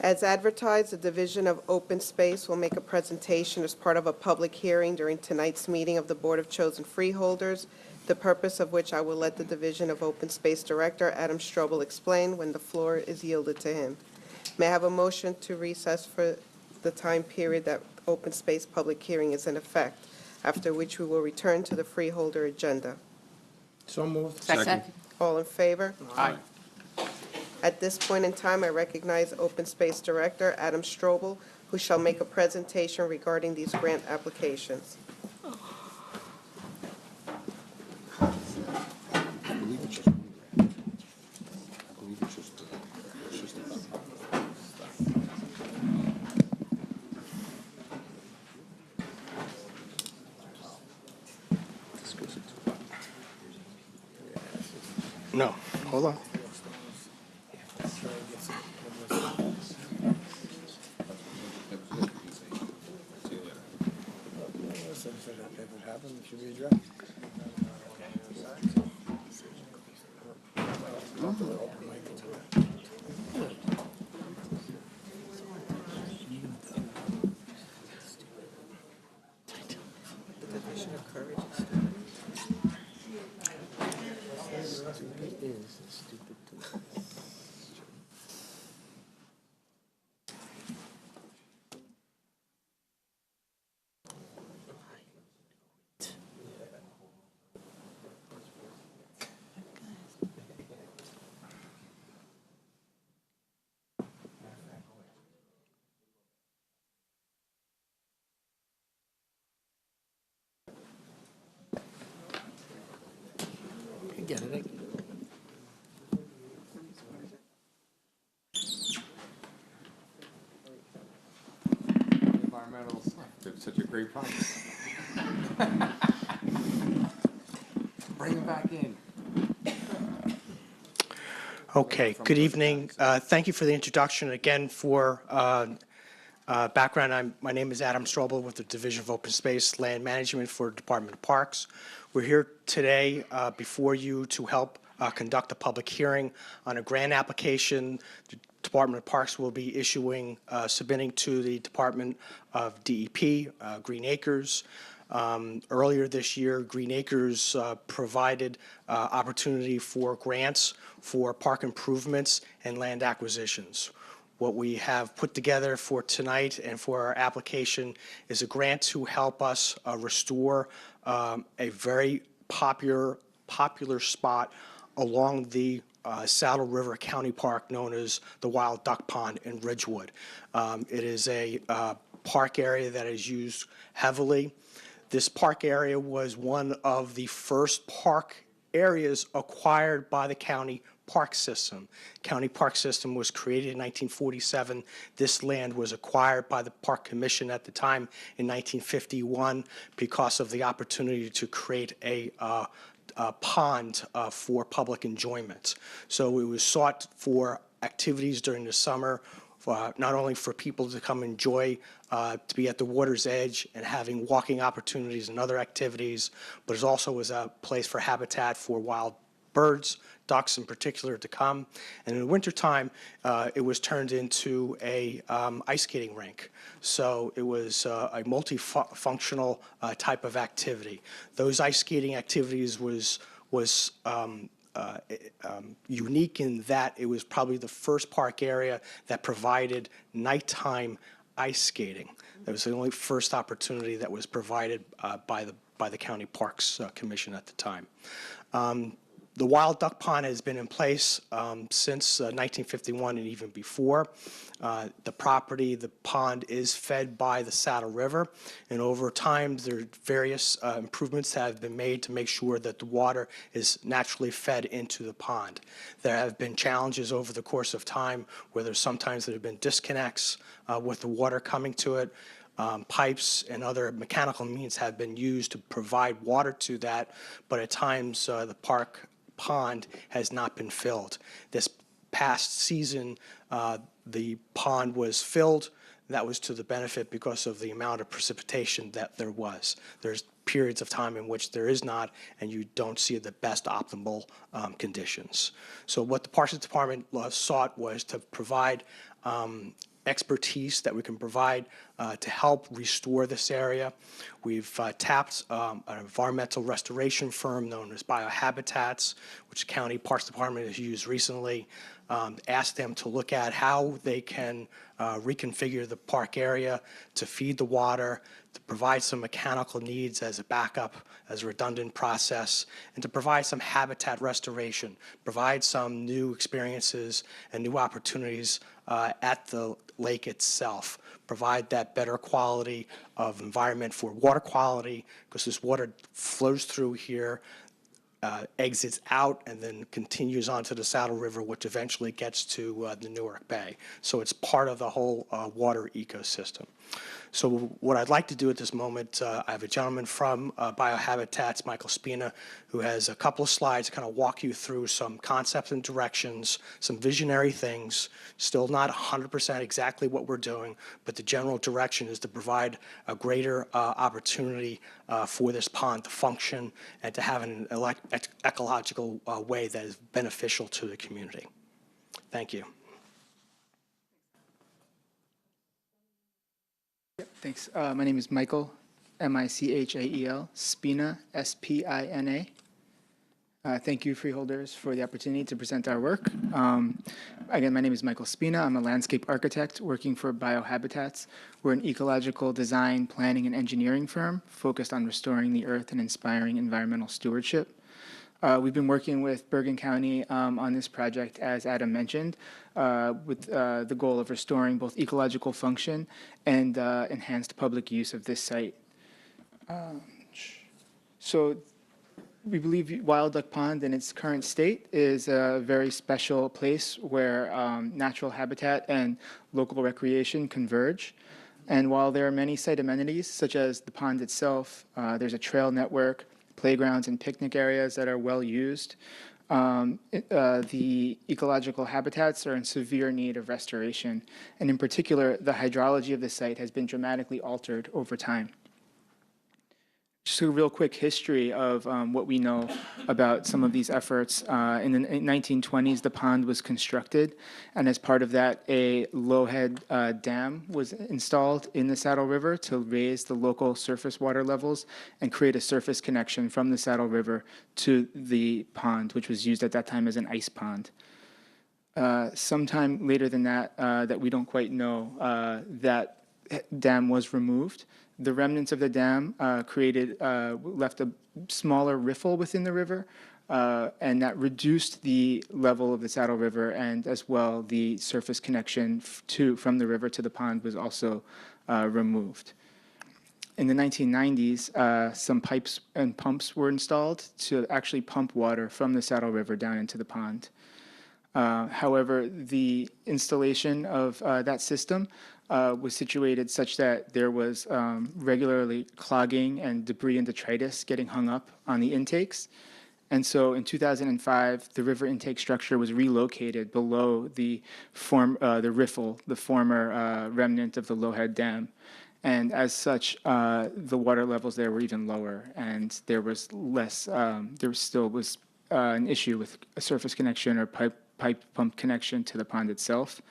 As advertised, the Division of Open Space will make a presentation as part of a public hearing during tonight's meeting of the Board of Chosen Freeholders, the purpose of which I will let the Division of Open Space Director, Adam Strobel, explain when the floor is yielded to him. May I have a motion to recess for the time period that open space public hearing is in effect, after which we will return to the freeholder agenda?
So moved.
Second.
All in favor?
Aye.
At this point in time, I recognize Open Space Director Adam Strobel, who shall make a presentation regarding these grant applications.
No, hold on. If it happened, it should be addressed. Get it?
Environmental, did such a great project. back in.
Okay, good evening. Thank you for the introduction. Again, for background, my name is Adam Strobel with the Division of Open Space Land Management for the Department of Parks. We're here today before you to help conduct a public hearing on a grant application the Department of Parks will be submitting to the Department of DEP, Green Acres. Earlier this year, Green Acres provided opportunity for grants for park improvements and land acquisitions. What we have put together for tonight and for our application is a grant to help us restore a very popular spot along the Saddle River County Park known as the Wild Duck Pond in Ridgewood. It is a park area that is used heavily. This park area was one of the first park areas acquired by the county park system. County park system was created in 1947. This land was acquired by the Park Commission at the time in 1951 because of the opportunity to create a pond for public enjoyment. So it was sought for activities during the summer, not only for people to come enjoy, to be at the water's edge and having walking opportunities and other activities, but it also was a place for habitat for wild birds, ducks in particular, to come. And in the wintertime, it was turned into a ice skating rink. So it was a multifunctional type of activity. Those ice skating activities was unique in that it was probably the first park area that provided nighttime ice skating. That was the only first opportunity that was provided by the County Parks Commission at the time. The Wild Duck Pond has been in place since 1951 and even before. The pond is fed by the Saddle River, and over time there are various improvements that have been made to make sure that the water is naturally fed into the pond. There have been challenges over the course of time where sometimes there have been disconnects with the water coming to it. Pipes and other mechanical means have been used to provide water to that, but at times the pond has not been filled. This past season, the pond was filled. That was to the benefit because of the amount of precipitation that there was. There's periods of time in which there is not, and you don't see the best optimal conditions. So what the Parks Department sought was to provide expertise that we can provide to help restore this area. We've tapped an environmental restoration firm known as Biohabitats, which the County Parks Department has used recently, asked them to look at how they can reconfigure the park area to feed the water, to provide some mechanical needs as a backup, as a redundant process, and to provide some habitat restoration, provide some new experiences and new opportunities at the lake itself, provide that better quality of environment for water quality, because this water flows through here, exits out, and then continues onto the Saddle River, which eventually gets to the Newark Bay. So it's part of the whole water ecosystem. So what I'd like to do at this moment, I have a gentleman from Biohabitats, Michael Spina, who has a couple of slides to kind of walk you through some concepts and directions, some visionary things, still not 100% exactly what we're doing, but the general direction is to provide a greater opportunity for this pond to function and to have an ecological way that is beneficial to the community. Thank you.
Thanks. My name is Michael, M-I-C-H-A-E-L, Spina, S-P-I-N-A. Thank you, freeholders, for the opportunity to present our work. Again, my name is Michael Spina. I'm a landscape architect working for Biohabitats. We're an ecological design, planning, and engineering firm focused on restoring the earth and inspiring environmental stewardship. We've been working with Bergen County on this project, as Adam mentioned, with the goal of restoring both ecological function and enhanced public use of this site. So we believe Wild Duck Pond in its current state is a very special place where natural habitat and local recreation converge. And while there are many site amenities, such as the pond itself, there's a trail network, playgrounds and picnic areas that are well used. The ecological habitats are in severe need of restoration, and in particular, the hydrology of the site has been dramatically altered over time. Just a real quick history of what we know about some of these efforts. In the 1920s, the pond was constructed, and as part of that, a low-head dam was installed in the Saddle River to raise the local surface water levels and create a surface connection from the Saddle River to the pond, which was used at that time as an ice pond. Sometime later than that, that we don't quite know, that dam was removed. The remnants of the dam left a smaller riffle within the river, and that reduced the level of the Saddle River, and as well the surface connection from the river to the pond was also removed. In the 1990s, some pipes and pumps were installed to actually pump water from the Saddle River down into the pond. However, the installation of that system was situated such that there was regularly clogging and debris and detritus getting hung up on the intakes. And so in 2005, the river intake structure was relocated below the riffle, the former remnant of the Lowhead Dam. And as such, the water levels there were even lower, and there was still was an issue with a surface connection or pipe pump connection to the pond itself.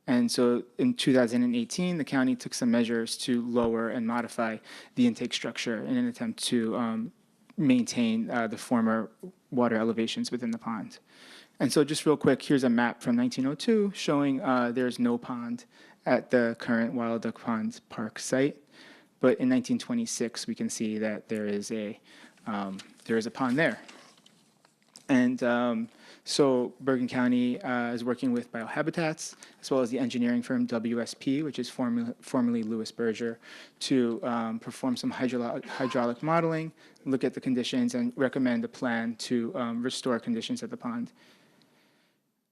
And so in 2018, the county took some measures to lower and modify the intake structure in an attempt to maintain the former water elevations within the pond. And so just real quick, here's a map from 1902 showing there's no pond at the current Wild Duck Pond Park site. But in 1926, we can see that there is a pond there. And so Bergen County is working with Biohabitats, as well as the engineering firm WSP, which is formerly Lewis Berger, to perform some hydraulic modeling, look at the conditions, and recommend a plan to restore conditions at the pond.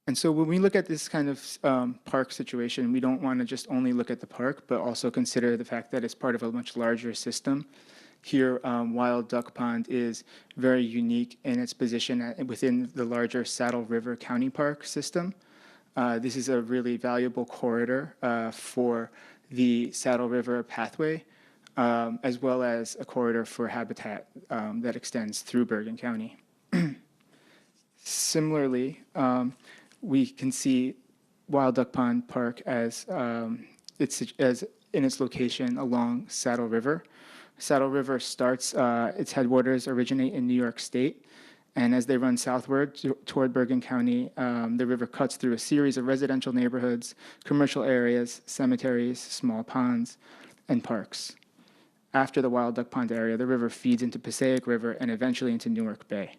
And so when we look at this kind of park situation, we don't want to just only look at the park, but also consider the fact that it's part of a much larger system. Here, Wild Duck Pond is very unique in its position within the larger Saddle River County Park system. This is a really valuable corridor for the Saddle River pathway, as well as a corridor for habitat that extends through Bergen County. Similarly, we can see Wild Duck Pond Park as in its location along Saddle River. Saddle River starts, its headwaters originate in New York State, and as they run southward toward Bergen County, the river cuts through a series of residential neighborhoods, commercial areas, cemeteries, small ponds, and parks. After the Wild Duck Pond area, the river feeds into Passaic River and eventually into Newark Bay.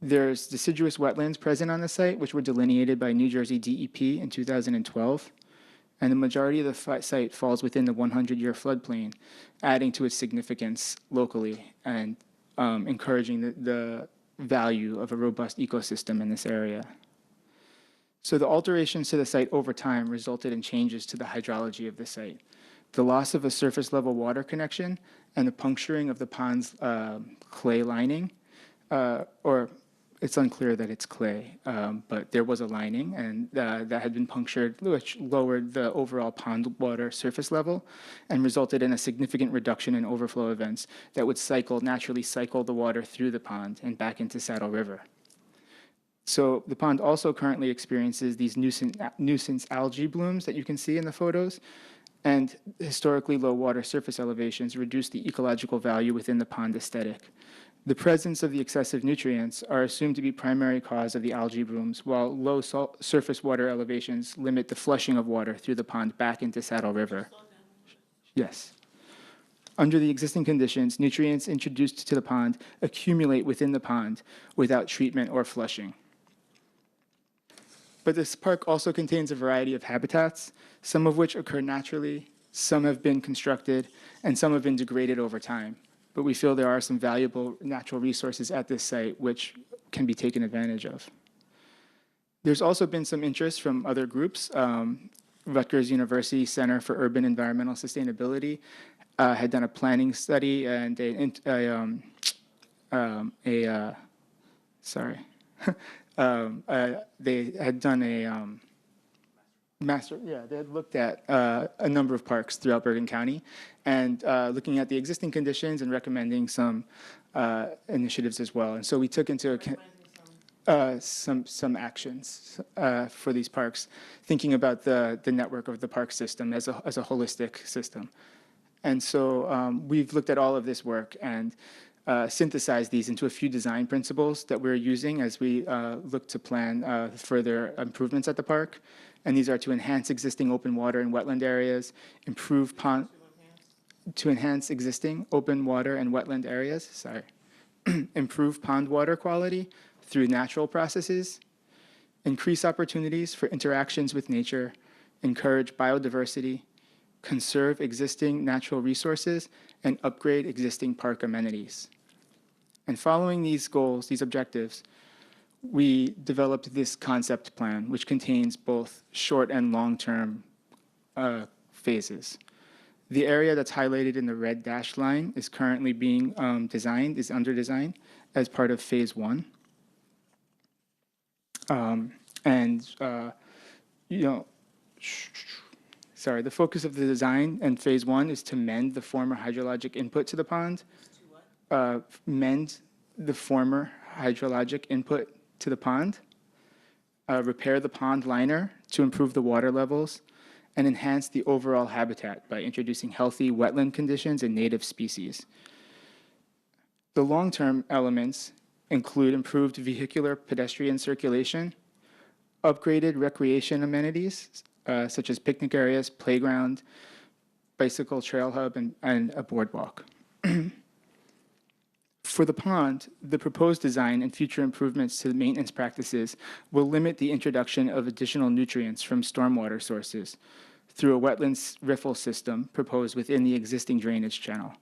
There's deciduous wetlands present on the site, which were delineated by New Jersey DEP in 2012. And the majority of the site falls within the 100-year floodplain, adding to its significance locally and encouraging the value of a robust ecosystem in this area. So the alterations to the site over time resulted in changes to the hydrology of the site. The loss of a surface level water connection and the puncturing of the pond's clay lining, or it's unclear that it's clay, but there was a lining, and that had been punctured, which lowered the overall pond water surface level and resulted in a significant reduction in overflow events that would naturally cycle the water through the pond and back into Saddle River. So the pond also currently experiences these nuisance algae blooms that you can see in the photos, and historically low water surface elevations reduce the ecological value within the pond aesthetic. The presence of the excessive nutrients are assumed to be primary cause of the algae blooms, while low surface water elevations limit the flushing of water through the pond back into Saddle River. Yes. Under the existing conditions, nutrients introduced to the pond accumulate within the pond without treatment or flushing. But this park also contains a variety of habitats, some of which occur naturally, some have been constructed, and some have been degraded over time. But we feel there are some valuable natural resources at this site which can be taken advantage of. There's also been some interest from other groups. Rutgers University Center for Urban Environmental Sustainability had done a planning study and sorry, they had done a they had looked at a number of parks throughout Bergen County and looking at the existing conditions and recommending some initiatives as well. And so we took into account some actions for these parks, thinking about the network of the park system as a holistic system. And so we've looked at all of this work and synthesized these into a few design principles that we're using as we look to plan further improvements at the park. And these are to enhance existing open water and wetland areas, to enhance existing open water and wetland areas, improve pond water quality through natural processes, increase opportunities for interactions with nature, encourage biodiversity, conserve existing natural resources, and upgrade existing park amenities. And following these goals, these objectives, we developed this concept plan, which contains both short and long-term phases. The area that's highlighted in the red dashed line is currently being designed, is under design as part of phase 1. The focus of the design in phase 1 is to mend the former hydrologic input to the pond. Mend the former hydrologic input to the pond, repair the pond liner to improve the water levels, and enhance the overall habitat by introducing healthy wetland conditions and native species. The long-term elements include improved vehicular pedestrian circulation, upgraded recreation amenities, such as picnic areas, playground, bicycle trail hub, and a boardwalk. For the pond, the proposed design and future improvements to the maintenance practices will limit the introduction of additional nutrients from stormwater sources through a wetlands riffle system proposed within the existing drainage channel.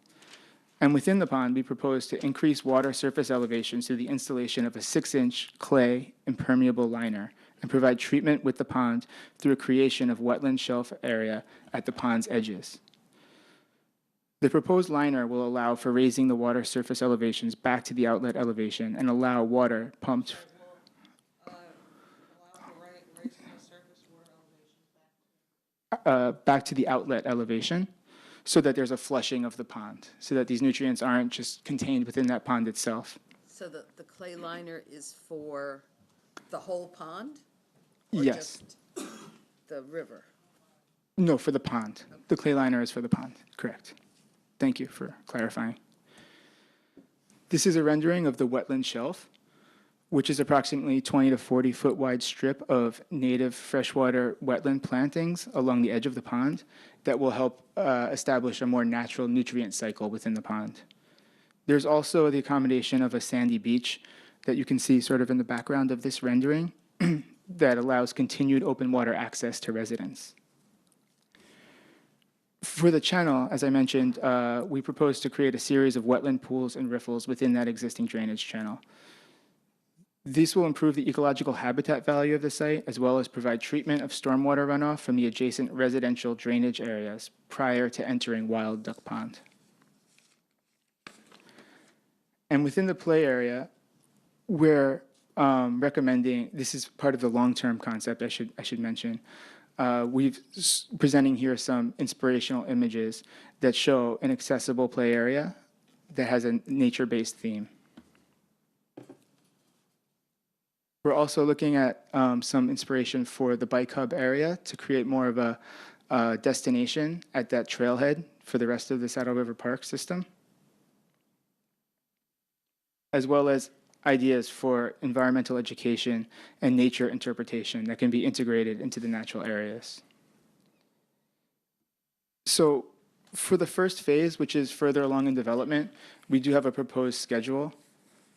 And within the pond, we propose to increase water surface elevations through the installation of a 6-inch clay impermeable liner and provide treatment with the pond through a creation of wetland shelf area at the pond's edges. The proposed liner will allow for raising the water surface elevations back to the outlet elevation and allow water pumped. Back to the outlet elevation so that there's a flushing of the pond, so that these nutrients aren't just contained within that pond itself.
So the clay liner is for the whole pond? Or
Yes.
just the river?
No, for the pond. The clay liner is for the pond, correct. Thank you for clarifying. This is a rendering of the wetland shelf, which is approximately 20 to 40 foot wide strip of native freshwater wetland plantings along the edge of the pond that will help establish a more natural nutrient cycle within the pond. There's also the accommodation of a sandy beach that you can see sort of in the background of this rendering that allows continued open water access to residents. For the channel, as I mentioned, we propose to create a series of wetland pools and riffles within that existing drainage channel. This will improve the ecological habitat value of the site, as well as provide treatment of stormwater runoff from the adjacent residential drainage areas prior to entering Wild Duck Pond. And within the play area, we're recommending, this is part of the long-term concept I should mention, we've presenting here some inspirational images that show an accessible play area that has a nature-based theme. We're also looking at some inspiration for the bike hub area to create more of a destination at that trailhead for the rest of the Saddle River Park system, as well as ideas for environmental education and nature interpretation that can be integrated into the natural areas. So for the first phase, which is further along in development, we do have a proposed schedule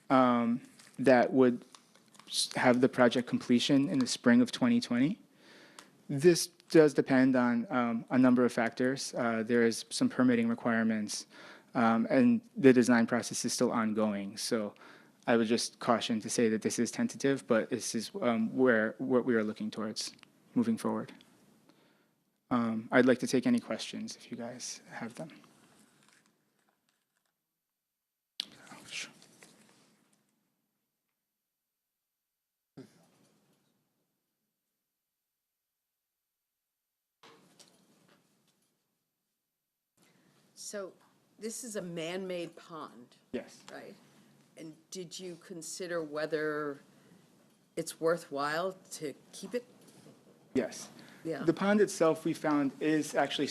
that would have the project completion in the spring of 2020. This does depend on a number of factors. There is some permitting requirements, and the design process is still ongoing. So I would just caution to say that this is tentative, but this is what we are looking towards moving forward. I'd like to take any questions if you guys have them.
So this is a man-made pond,
Yes.
right? And did you consider whether it's worthwhile to keep it?
Yes.
Yeah.
The pond itself we found is actually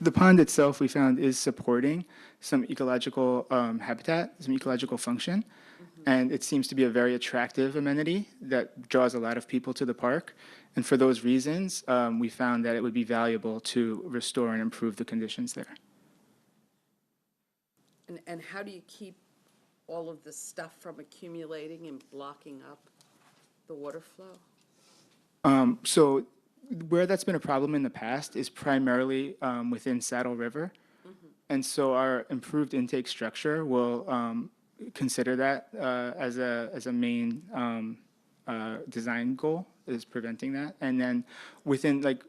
the pond itself we found is supporting some ecological habitat, some ecological function. And it seems to be a very attractive amenity that draws a lot of people to the park. And for those reasons, we found that it would be valuable to restore and improve the conditions there.
And how do you keep all of the stuff from accumulating and blocking up the water flow?
So where that's been a problem in the past is primarily within Saddle River. And so our improved intake structure will consider that as a main design goal, is preventing that. And then within, like,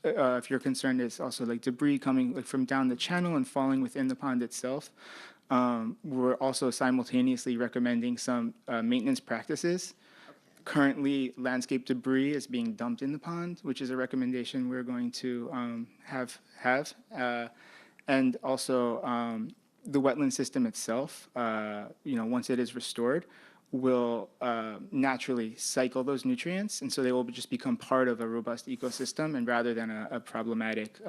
if you're concerned, it's also like debris coming like from down the channel and falling within the pond itself. We're also simultaneously recommending some maintenance practices. Currently, landscape debris is being dumped in the pond, which is a recommendation we're going to have. And also, the wetland system itself, once it is restored, will naturally cycle those nutrients, and so they will just become part of a robust ecosystem, and rather than a problematic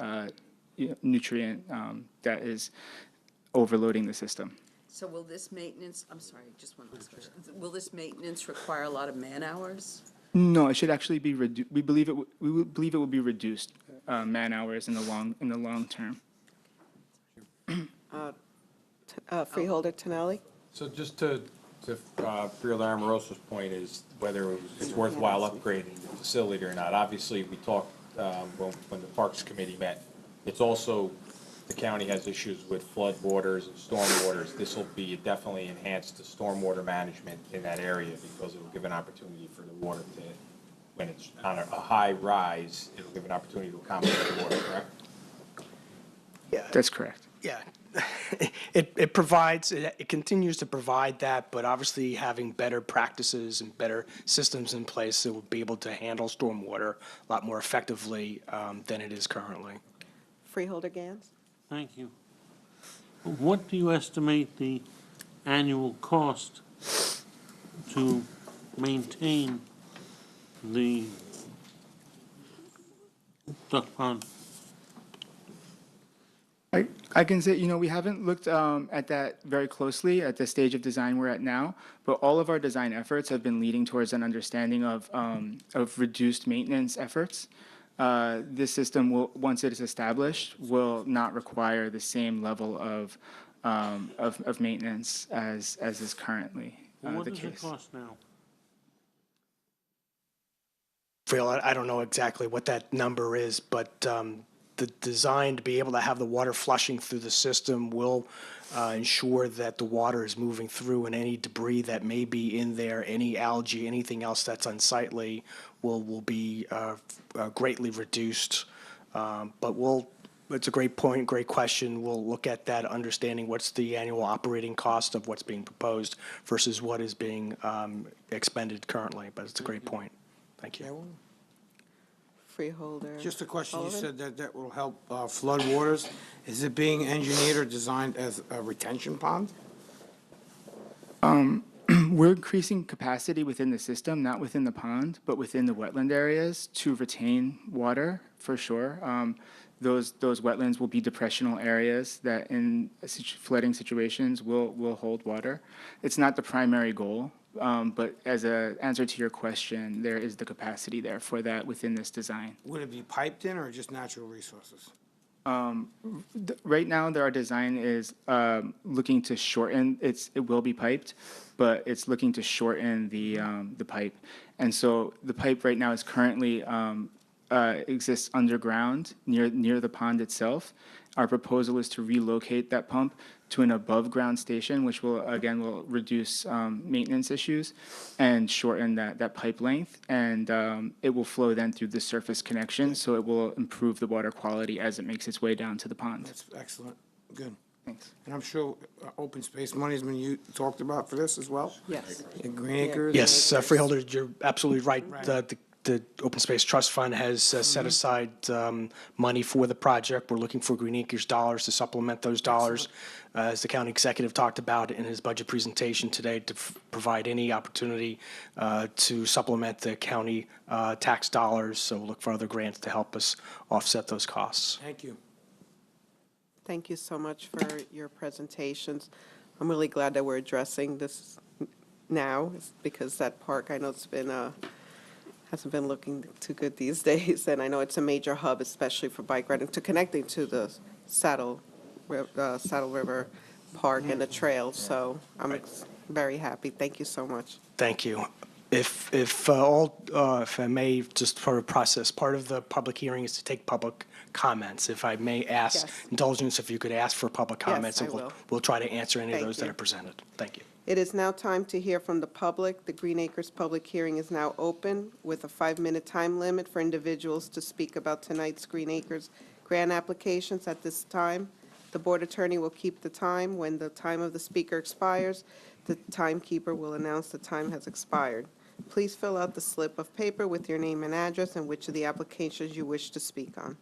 nutrient that is overloading the system.
So will this maintenance, I'm sorry, just one last question. Will this maintenance require a lot of man-hours?
No, it should actually be we believe it will be reduced man-hours in the long term.
Freeholder Tonelli?
So just to Freeholder Amoroso's point is whether it's worthwhile upgrading the facility or not. Obviously, we talked when the Parks Committee met. It's also, the county has issues with flood waters and storm waters. This will be definitely enhance the stormwater management in that area because it will give an opportunity for the water to, when it's on a high rise, it'll give an opportunity to accommodate the water, correct?
Yeah.
That's correct.
Yeah. It provides, it continues to provide that, but obviously having better practices and better systems in place, it will be able to handle stormwater a lot more effectively than it is currently.
Freeholder Gans?
Thank you. What do you estimate the annual cost to maintain the duck pond?
I can say, we haven't looked at that very closely at the stage of design we're at now, but all of our design efforts have been leading towards an understanding of reduced maintenance efforts. This system will, once it is established, will not require the same level of maintenance as is currently the
What
case.
does it cost now?
I don't know exactly what that number is, but the design to be able to have the water flushing through the system will ensure that the water is moving through, and any debris that may be in there, any algae, anything else that's unsightly will be greatly reduced. But it's a great point, great question. We'll look at that, understanding what's the annual operating cost of what's being proposed versus what is being expended currently, but it's a great point. Thank you.
Freeholder.
Just a question, you
Sullivan?
said that will help flood waters. Is it being engineered or designed as a retention pond?
We're increasing capacity within the system, not within the pond, but within the wetland areas to retain water, for sure. Those wetlands will be depressional areas that in flooding situations will hold water. It's not the primary goal, but as an answer to your question, there is the capacity there for that within this design.
Would it be piped in or just natural resources?
Right now, our design is looking to shorten. It will be piped, but it's looking to shorten the pipe. And so the pipe right now is currently exists underground near the pond itself. Our proposal is to relocate that pump to an above-ground station, which will reduce maintenance issues and shorten that pipe length. And it will flow then through the surface connection, so it will improve the water quality as it makes its way down to the pond.
That's excellent, good.
Thanks.
And I'm sure open space money has been talked about for this as well?
Yes.
Green Acres?
Yes, Freeholder, you're absolutely right. The the Open Space Trust Fund has set aside money for the project. We're looking for Green Acres dollars to supplement those dollars, as the county executive talked about in his budget presentation today, to provide any opportunity to supplement the county tax dollars. So we'll look for other grants to help us offset those costs.
Thank you.
Thank you so much for your presentations. I'm really glad that we're addressing this now, because that park, I know it's been, hasn't been looking too good these days, and I know it's a major hub, especially for bike riding, to connecting to the Saddle River Park and the trails, so I'm very happy. Thank you so much.
Thank you. If I may, just for a process, part of the public hearing is to take public comments. If I may ask indulgence, if you could ask for public comments,
I
and
will.
we'll try to answer any of
Thank
those that
you.
are presented. Thank you.
It is now time to hear from the public. The Green Acres public hearing is now open with a 5-minute time limit for individuals to speak about tonight's Green Acres grant applications. At this time, the board attorney will keep the time. When the time of the speaker expires, the timekeeper will announce the time has expired. Please fill out the slip of paper with your name and address and which of the applications you wish to speak on.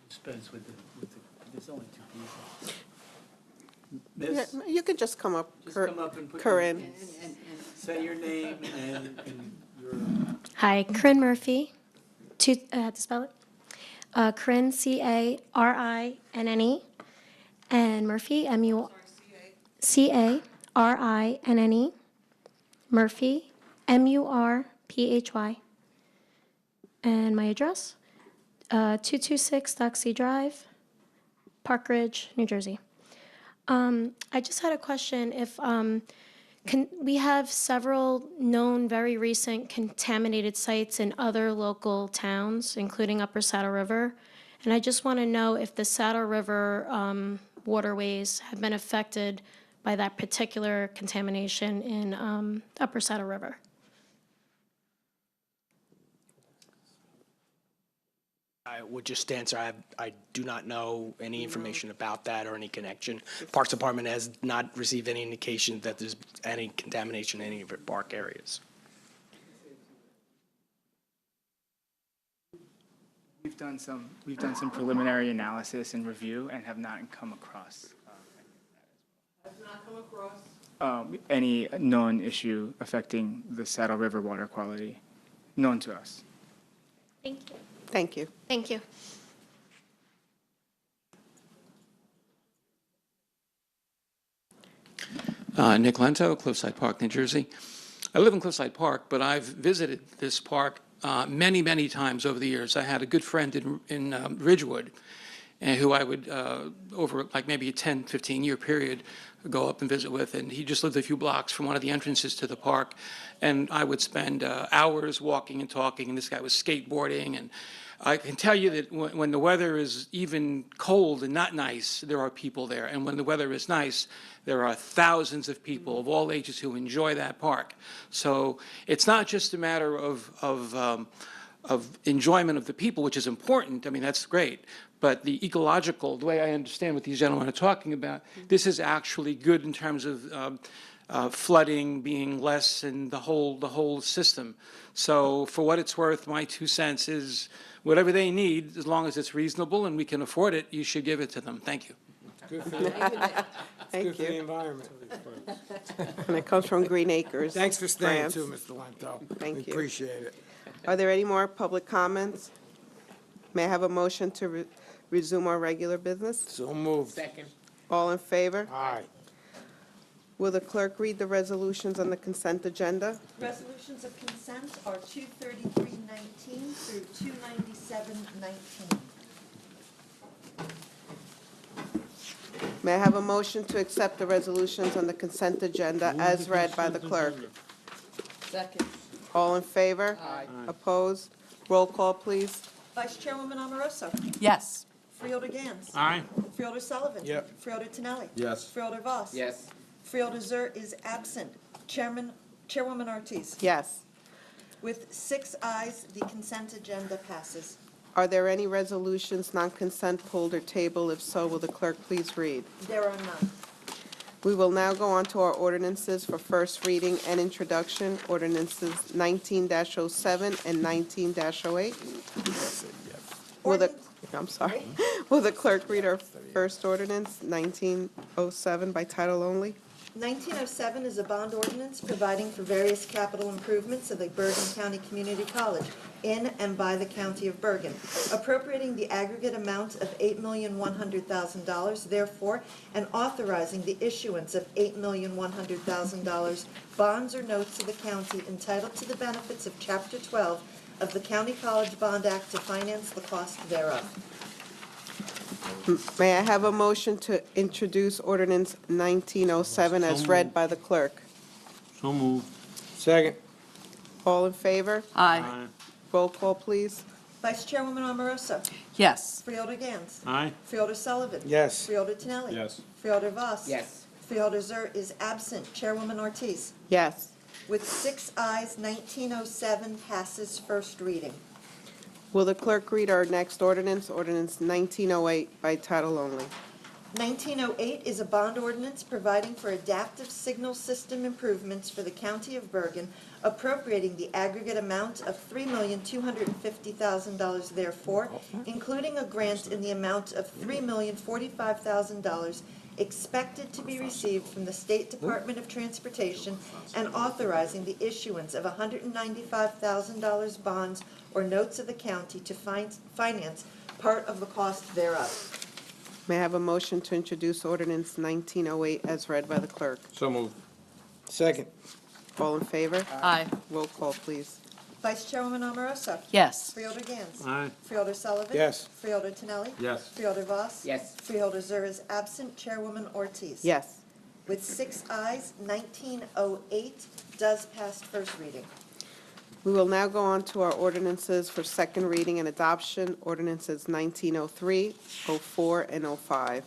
Dispense with there's only 2 people.
Yeah,
Miss,
you could just come up,
just come up and put
Corinne.
and say your name and your.
Hi, Corinne Murphy. I have to spell it. Corinne, Carinne, and Murphy, Carinne, Murphy, Murphy. And my address, 226 Doxey Drive, Park Ridge, New Jersey. I just had a question. If we have several known, very recent contaminated sites in other local towns, including Upper Saddle River, and I just want to know if the Saddle River waterways have been affected by that particular contamination in Upper Saddle River.
I would just answer, I do not know any information about that or any connection. Parks Department has not received any indication that there's any contamination in any of our park areas.
We've done some preliminary analysis and review and have not come across any known issue affecting the Saddle River water quality known to us.
Thank you.
Thank you.
Thank you.
Nick Lento, Cliffside Park, New Jersey. I live in Cliffside Park, but I've visited this park many, many times over the years. I had a good friend in Ridgewood, who I would, over like maybe a 10, 15-year period, go up and visit with, and he just lived a few blocks from one of the entrances to the park, and I would spend hours walking and talking, and this guy was skateboarding, and I can tell you that when the weather is even cold and not nice, there are people there, and when the weather is nice, there are thousands of people of all ages who enjoy that park. So it's not just a matter of enjoyment of the people, which is important. I mean, that's great. But the ecological, the way I understand what these gentlemen are talking about, this is actually good in terms of flooding being less and the whole system. So for what it's worth, my 2 cents is whatever they need, as long as it's reasonable and we can afford it, you should give it to them. Thank you.
Good for the,
Thank
good for the
you.
environment.
And it comes from Green Acres.
Thanks for staying
France.
too, Mr. Lento.
Thank
We
you.
appreciate it.
Are there any more public comments? May I have a motion to resume our regular business?
So moved.
Second.
All in favor?
Aye.
Will the clerk read the resolutions on the consent agenda?
Resolutions of consent are 23319 through 29719.
May I have a motion to accept the resolutions on the consent agenda as read by the clerk?
Second.
All in favor?
Aye.
Opposed? Roll call, please.
Vice Chairwoman Amoroso.
Yes.
Freeholder Gans.
Aye.
Freeholder Sullivan.
Yep.
Freeholder Tonelli.
Yes.
Freeholder Voss.
Yes.
Freeholder Zer is absent. Chairwoman Ortiz.
Yes.
With 6 ayes, the consent agenda passes.
Are there any resolutions, non-consent, pulled, or tabled? If so, will the clerk please read?
There are none.
We will now go on to our ordinances for first reading and introduction. Ordinances 19-07 and 19-08. I'm sorry. Will the clerk read our first ordinance, 1907, by title only?
1907 is a bond ordinance providing for various capital improvements of the Bergen County Community College in and by the County of Bergen, appropriating the aggregate amount of $8,100,000, therefore, and authorizing the issuance of $8,100,000 bonds or notes of the county entitled to the benefits of Chapter 12 of the County College Bond Act to finance the cost thereof.
May I have a motion to introduce ordinance 1907 as read by the clerk?
So moved.
Second.
All in favor?
Aye.
Roll call, please.
Vice Chairwoman Omarosa.
Yes.
Freeholder Gans.
Aye.
Freeholder Sullivan.
Yes.
Freeholder Tinelli.
Yes.
Freeholder Voss.
Yes.
Freeholder Zur is absent. Chairwoman Ortiz.
Yes.
With 6 ayes, 1907 passes first reading.
Will the clerk read our next ordinance, ordinance 1908, by title only?
1908 is a bond ordinance providing for adaptive signal system improvements for the County of Bergen, appropriating the aggregate amount of $3,250,000 therefore, including a grant in the amount of $3,045,000 expected to be received from the State Department of Transportation, and authorizing the issuance of $195,000 bonds or notes of the county to finance part of the cost thereof.
May I have a motion to introduce ordinance 1908 as read by the clerk?
So moved.
Second.
All in favor?
Aye.
Roll call, please.
Vice Chairwoman Omarosa.
Yes.
Freeholder Gans.
Aye.
Freeholder Sullivan.
Yes.
Freeholder Tinelli.
Yes.
Freeholder Voss.
Yes.
Freeholder Zur is absent. Chairwoman Ortiz.
Yes.
With 6 ayes, 1908 does pass first reading.
We will now go on to our ordinances for second reading and adoption, ordinances 1903, 04, and 05.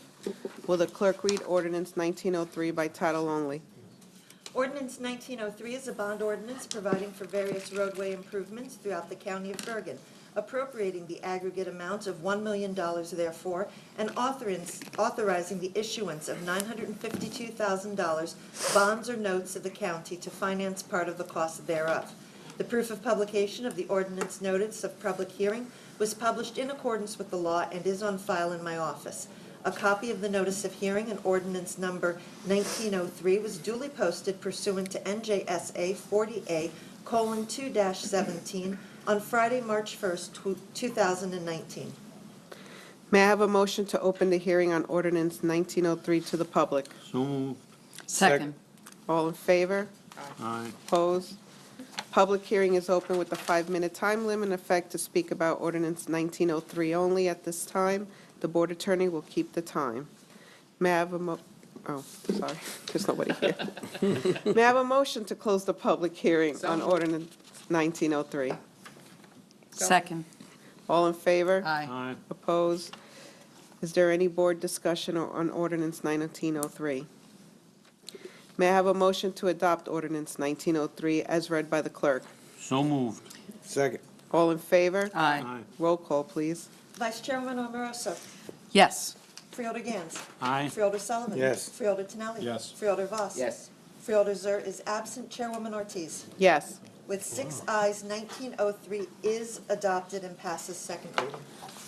Will the clerk read ordinance 1903 by title only?
Ordinance 1903 is a bond ordinance providing for various roadway improvements throughout the County of Bergen, appropriating the aggregate amount of $1 million therefore, and authorizing the issuance of $952,000 bonds or notes of the county to finance part of the cost thereof. The proof of publication of the ordinance notice of public hearing was published in accordance with the law and is on file in my office. A copy of the notice of hearing and ordinance number 1903 was duly posted pursuant to NJSA 40A:2-17 on Friday, March 1st, 2019.
May I have a motion to open the hearing on ordinance 1903 to the public?
So moved.
Second.
All in favor?
Aye.
Opposed? Public hearing is open with a 5-minute time limit in effect to speak about ordinance 1903 only at this time. The board attorney will keep the time. May I have a sorry, there's nobody here. May I have a motion to close the public hearing on ordinance 1903?
Second.
All in favor?
Aye.
Aye.
Opposed? Is there any board discussion on ordinance 1903? May I have a motion to adopt ordinance 1903 as read by the clerk?
So moved.
Second.
All in favor?
Aye.
Roll call, please.
Vice Chairwoman Omarosa.
Yes.
Freeholder Gans.
Aye.
Freeholder Sullivan.
Yes.
Freeholder Tinelli.
Yes.
Freeholder Voss.
Yes.
Freeholder Zur is absent. Chairwoman Ortiz.
Yes.
With 6 ayes, 1903 is adopted and passes second reading.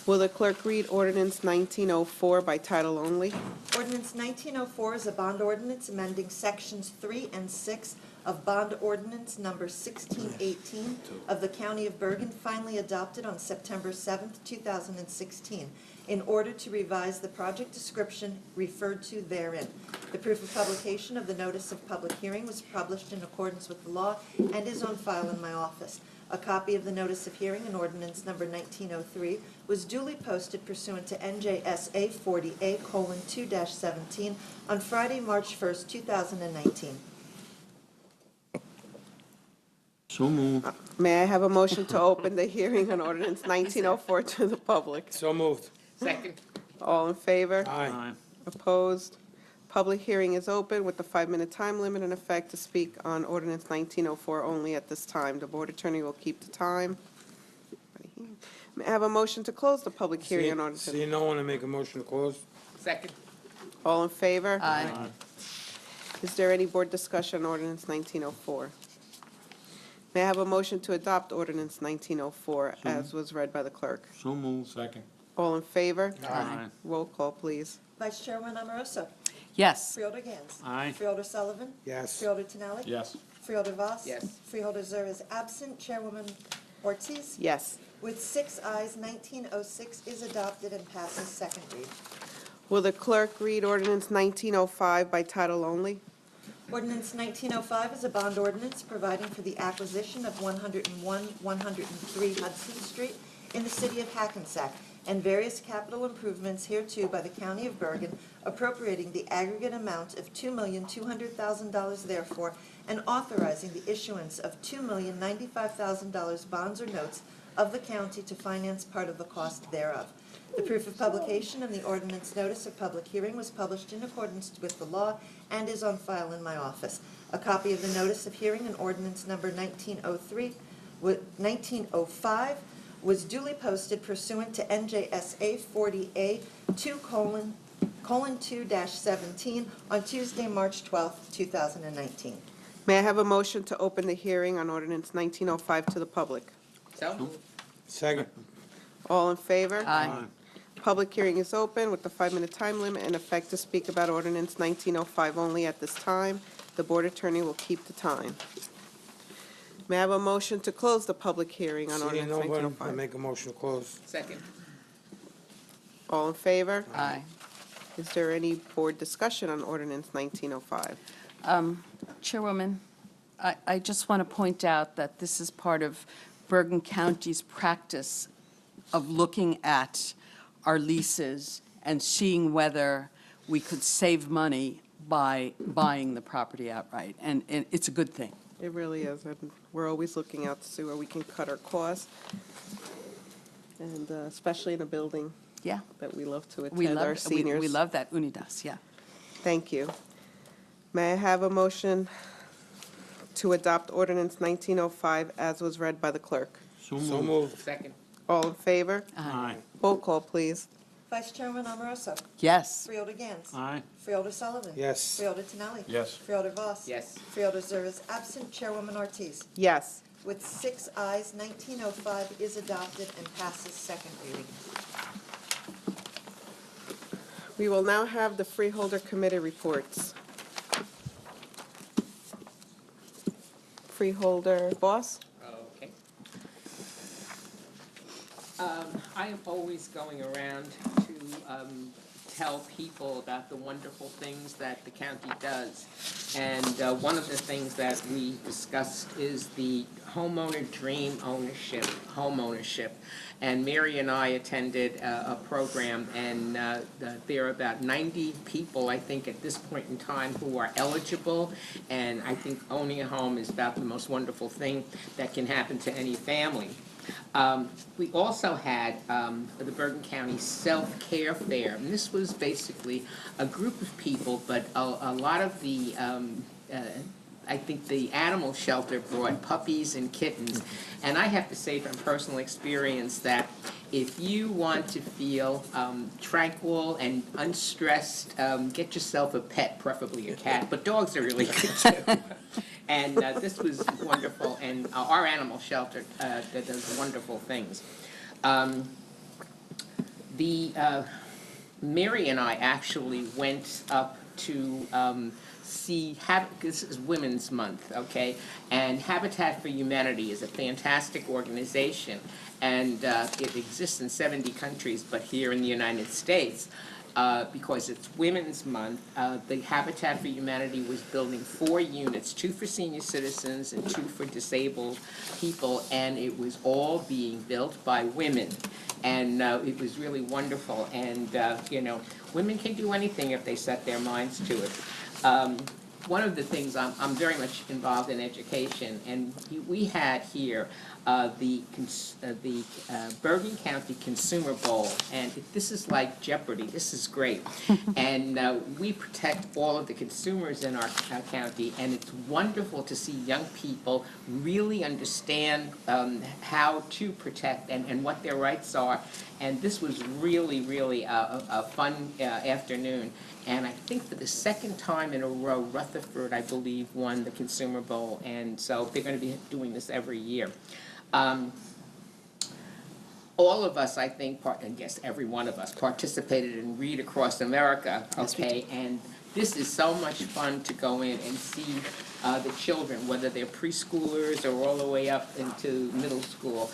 Will the clerk read ordinance 1904 by title only?
Ordinance 1904 is a bond ordinance amending sections 3 and 6 of bond ordinance number 1618 of the County of Bergen, finally adopted on September 7th, 2016, in order to revise the project description referred to therein. The proof of publication of the notice of public hearing was published in accordance with the law and is on file in my office. A copy of the notice of hearing and ordinance number 1903 was duly posted pursuant to NJSA 40A:2-17 on Friday, March 1st, 2019.
So moved.
May I have a motion to open the hearing on ordinance 1904 to the public?
So moved.
Second.
All in favor?
Aye.
Opposed? Public hearing is open with a 5-minute time limit in effect to speak on ordinance 1904 only at this time. The board attorney will keep the time. May I have a motion to close the public hearing on ordinance?
See no one to make a motion to close?
Second.
All in favor?
Aye.
Is there any board discussion on ordinance 1904? May I have a motion to adopt ordinance 1904 as was read by the clerk?
So moved.
Second.
All in favor?
Aye.
Roll call, please.
Vice Chairman Amoroso.
Yes.
Freeholder Gans.
Aye.
Freeholder Sullivan.
Yes.
Freeholder Tinelli.
Yes.
Freeholder Voss.
Yes.
Freeholder Zer is absent. Chairwoman Ortiz.
Yes.
With 6 ayes, 1906 is adopted and passes second read.
Will the clerk read ordinance 1905 by title only?
Ordinance 1905 is a bond ordinance providing for the acquisition of 101, 103 Hudson Street in the city of Hackensack and various capital improvements hereto by the County of Bergen, appropriating the aggregate amount of $2,200,000 therefore, and authorizing the issuance of $2,095,000 bonds or notes of the county to finance part of the cost thereof. The proof of publication and the ordinance notice of public hearing was published in accordance with the law and is on file in my office. A copy of the notice of hearing and ordinance number 1905 was duly posted pursuant to NJSA 40A 2:2-17 on Tuesday, March 12th, 2019.
May I have a motion to open the hearing on ordinance 1905 to the public?
So?
Second.
All in favor?
Aye.
Public hearing is open with the 5-minute time limit and effect to speak about ordinance 1905 only at this time. The board attorney will keep the time. May I have a motion to close the public hearing on
Seeing
ordinance
no one, I
1905?
make a motion to close.
Second.
All in favor?
Aye.
Is there any board discussion on ordinance 1905?
Chairwoman, I just want to point out that this is part of Bergen County's practice of looking at our leases and seeing whether we could save money by buying the property outright, and it's a good thing.
It really is, and we're always looking out to see where we can cut our costs, and especially in a building
Yeah.
that we love to
We
attend, our
love,
seniors.
we love that, Unidas, yeah.
Thank you. May I have a motion to adopt ordinance 1905 as was read by the clerk?
So
So
moved.
moved.
Second.
All in favor?
Aye.
Roll call, please.
Vice Chairman Amoroso.
Yes.
Freeholder Gans.
Aye.
Freeholder Sullivan.
Yes.
Freeholder Tinelli.
Yes.
Freeholder Voss.
Yes.
Freeholder Zer is absent. Chairwoman Ortiz.
Yes.
With 6 ayes, 1905 is adopted and passes second reading.
We will now have the Freeholder Committee reports. Freeholder Boss?
Okay. I am always going around to tell people about the wonderful things that the county does. And one of the things that we discussed is the homeowner dream homeownership. And Mary and I attended a program, and there are about 90 people, I think, at this point in time who are eligible. And I think owning a home is about the most wonderful thing that can happen to any family. We also had the Bergen County Self-Care Fair, and this was basically a group of people, but a lot of the, I think the animal shelter brought puppies and kittens. And I have to say from personal experience that if you want to feel tranquil and unstressed, get yourself a pet, preferably a cat, but dogs are really good too. And this was wonderful, and our animal shelter that does wonderful things. Mary and I actually went up to see, this is Women's Month, okay? And Habitat for Humanity is a fantastic organization, and it exists in 70 countries, but here in the United States, because it's Women's Month, the Habitat for Humanity was building 4 units, 2 for senior citizens and 2 for disabled people, and it was all being built by women. And it was really wonderful, and you know, women can do anything if they set their minds to it. one of the things, I'm very much involved in education, and we had here the Bergen County Consumer Bowl, and this is like Jeopardy. This is great. And we protect all of the consumers in our county, and it's wonderful to see young people really understand how to protect and what their rights are. And this was really, really a fun afternoon. And I think for the second time in a row, Rutherford, I believe, won the Consumer Bowl. And so they're going to be doing this every year. All of us, I think, I guess every one of us, participated in Read Across America, okay? And this is so much fun to go in and see the children, whether they're preschoolers or all the way up into middle school.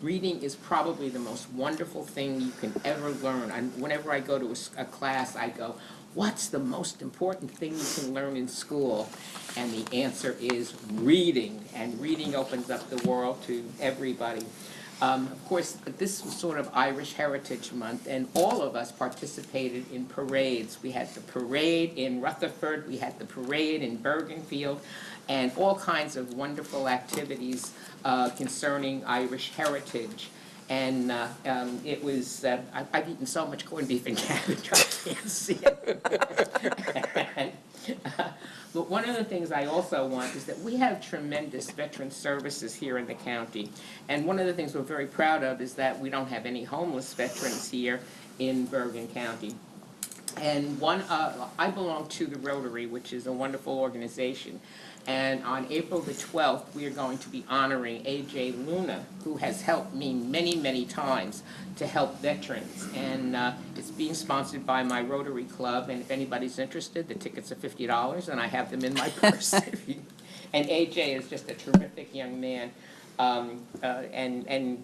Reading is probably the most wonderful thing you can ever learn. And whenever I go to a class, I go, what's the most important thing you can learn in school? And the answer is reading. And reading opens up the world to everybody. Of course, this was sort of Irish Heritage Month, and all of us participated in parades. We had the parade in Rutherford, we had the parade in Bergenfield, and all kinds of wonderful activities concerning Irish heritage. And it was, I've eaten so much corned beef and cabbage, I can't see it. But one of the things I also want is that we have tremendous veteran services here in the county. And one of the things we're very proud of is that we don't have any homeless veterans here in Bergen County. And I belong to the Rotary, which is a wonderful organization. And on April the 12th, we are going to be honoring A.J. Luna, who has helped me many, many times to help veterans. And it's being sponsored by my Rotary Club, and if anybody's interested, the tickets are $50, and I have them in my purse. And A.J. is just a terrific young man. And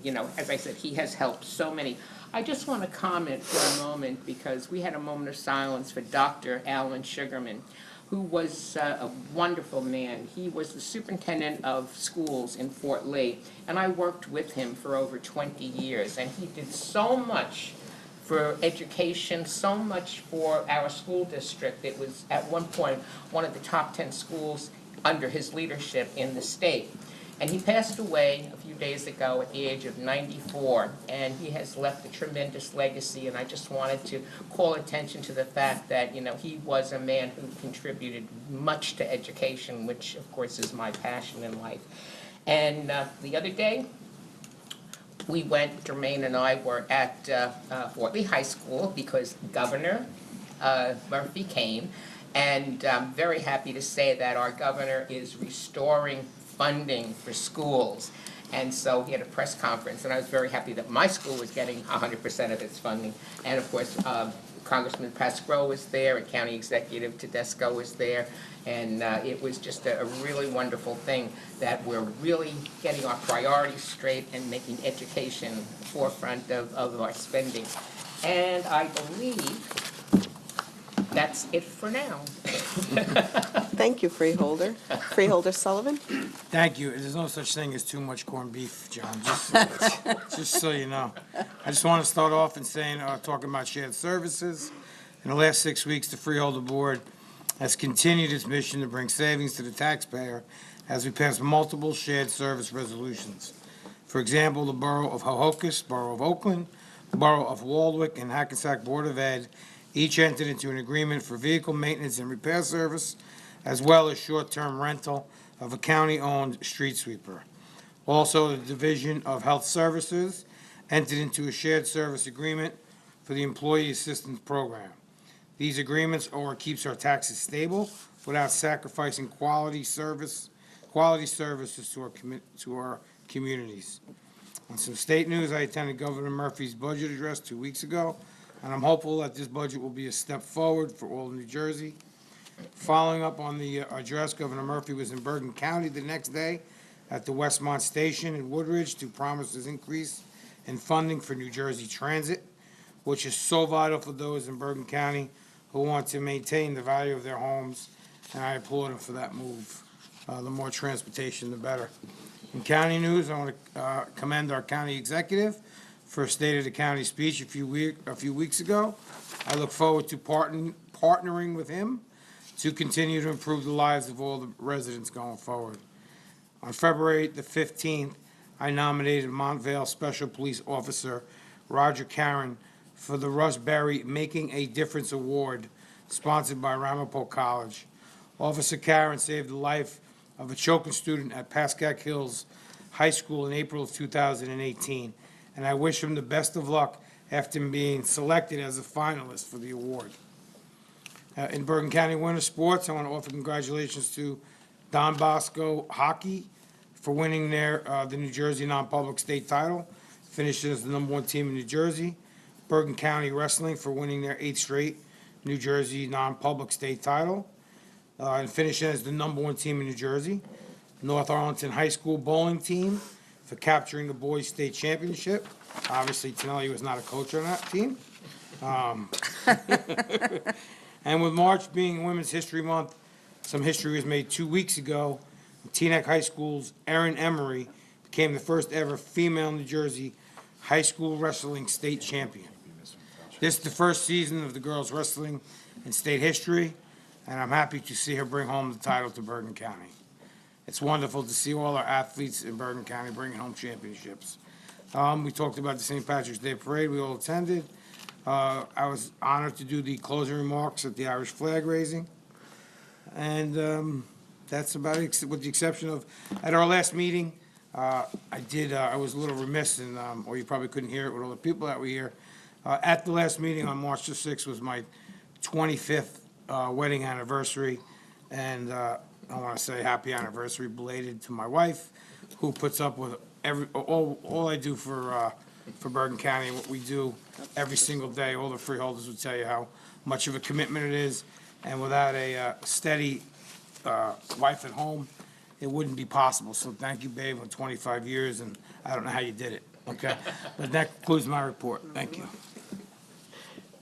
as I said, he has helped so many. I just want to comment for a moment, because we had a moment of silence for Dr. Alan Sugarman, who was a wonderful man. He was the superintendent of schools in Fort Lee, and I worked with him for over 20 years, and he did so much for education, so much for our school district. It was, at one point, one of the top 10 schools under his leadership in the state. And he passed away a few days ago at the age of 94, and he has left a tremendous legacy, and I just wanted to call attention to the fact that, he was a man who contributed much to education, which, of course, is my passion in life. And the other day, Jermaine and I were at Fort Lee High School because Governor Murphy came, and I'm very happy to say that our governor is restoring funding for schools. And so he had a press conference, and I was very happy that my school was getting 100% of its funding. And of course, Congressman Pascrell was there, and County Executive Tedesco was there, and it was just a really wonderful thing that we're really getting our priorities straight and making education forefront of our spending. And I believe that's it for now.
Thank you, Freeholder. Freeholder Sullivan?
Thank you. There's no such thing as too much corned beef, John, just so you know. I just want to start off in saying, talking about shared services. In the last 6 weeks, the Freeholder Board has continued its mission to bring savings to the taxpayer as we pass multiple shared service resolutions. For example, the Borough of Hohokus, Borough of Oakland, Borough of Waldwick, and Hackensack Board of Ed each entered into an agreement for vehicle maintenance and repair service, as well as short-term rental of a county-owned street sweeper. Also, the Division of Health Services entered into a shared service agreement for the Employee Assistance Program. These agreements are what keeps our taxes stable without sacrificing quality services to our communities. On some state news, I attended Governor Murphy's budget address 2 weeks ago, and I'm hopeful that this budget will be a step forward for all of New Jersey. Following up on the address, Governor Murphy was in Bergen County the next day at the Westmont Station in Woodridge to promise his increase in funding for New Jersey Transit, which is so vital for those in Bergen County who want to maintain the value of their homes, and I applaud him for that move. The more transportation, the better. In county news, I want to commend our county executive for a State of the County speech a few weeks ago. I look forward to partnering with him to continue to improve the lives of all the residents going forward. On February the 15th, I nominated Montvale Special Police Officer Roger Karen for the Russ Berry Making a Difference Award, sponsored by Ramapo College. Officer Karen saved the life of a choking student at Pascack Hills High School in April of 2018, and I wish him the best of luck after being selected as a finalist for the award. In Bergen County Winter Sports, I want to offer congratulations to Don Bosco Hockey for winning the New Jersey non-public state title, finishing as the #1 team in New Jersey. Bergen County Wrestling for winning their 8th straight New Jersey non-public state title, and finishing as the #1 team in New Jersey. North Arlington High School bowling team for capturing the boys' state championship. Obviously, Tonelli was not a coach on that team. And with March being Women's History Month, some history was made 2 weeks ago. Teaneck High School's Erin Emery became the first ever female New Jersey high school wrestling state champion. This is the first season of the girls' wrestling in state history, and I'm happy to see her bring home the title to Bergen County. It's wonderful to see all our athletes in Bergen County bringing home championships. We talked about the St. Patrick's Day Parade. We all attended. I was honored to do the closing remarks at the Irish flag raising. And that's about it, with the exception of, at our last meeting, I was a little remiss, or you probably couldn't hear it with all the people that were here. At the last meeting on March the 6th was my 25th wedding anniversary. And I want to say happy anniversary belated to my wife, who puts up with all I do for Bergen County and what we do every single day. All the freeholders will tell you how much of a commitment it is. And without a steady wife at home, it wouldn't be possible. So thank you, babe, for 25 years, and I don't know how you did it, okay? But that concludes my report. Thank you.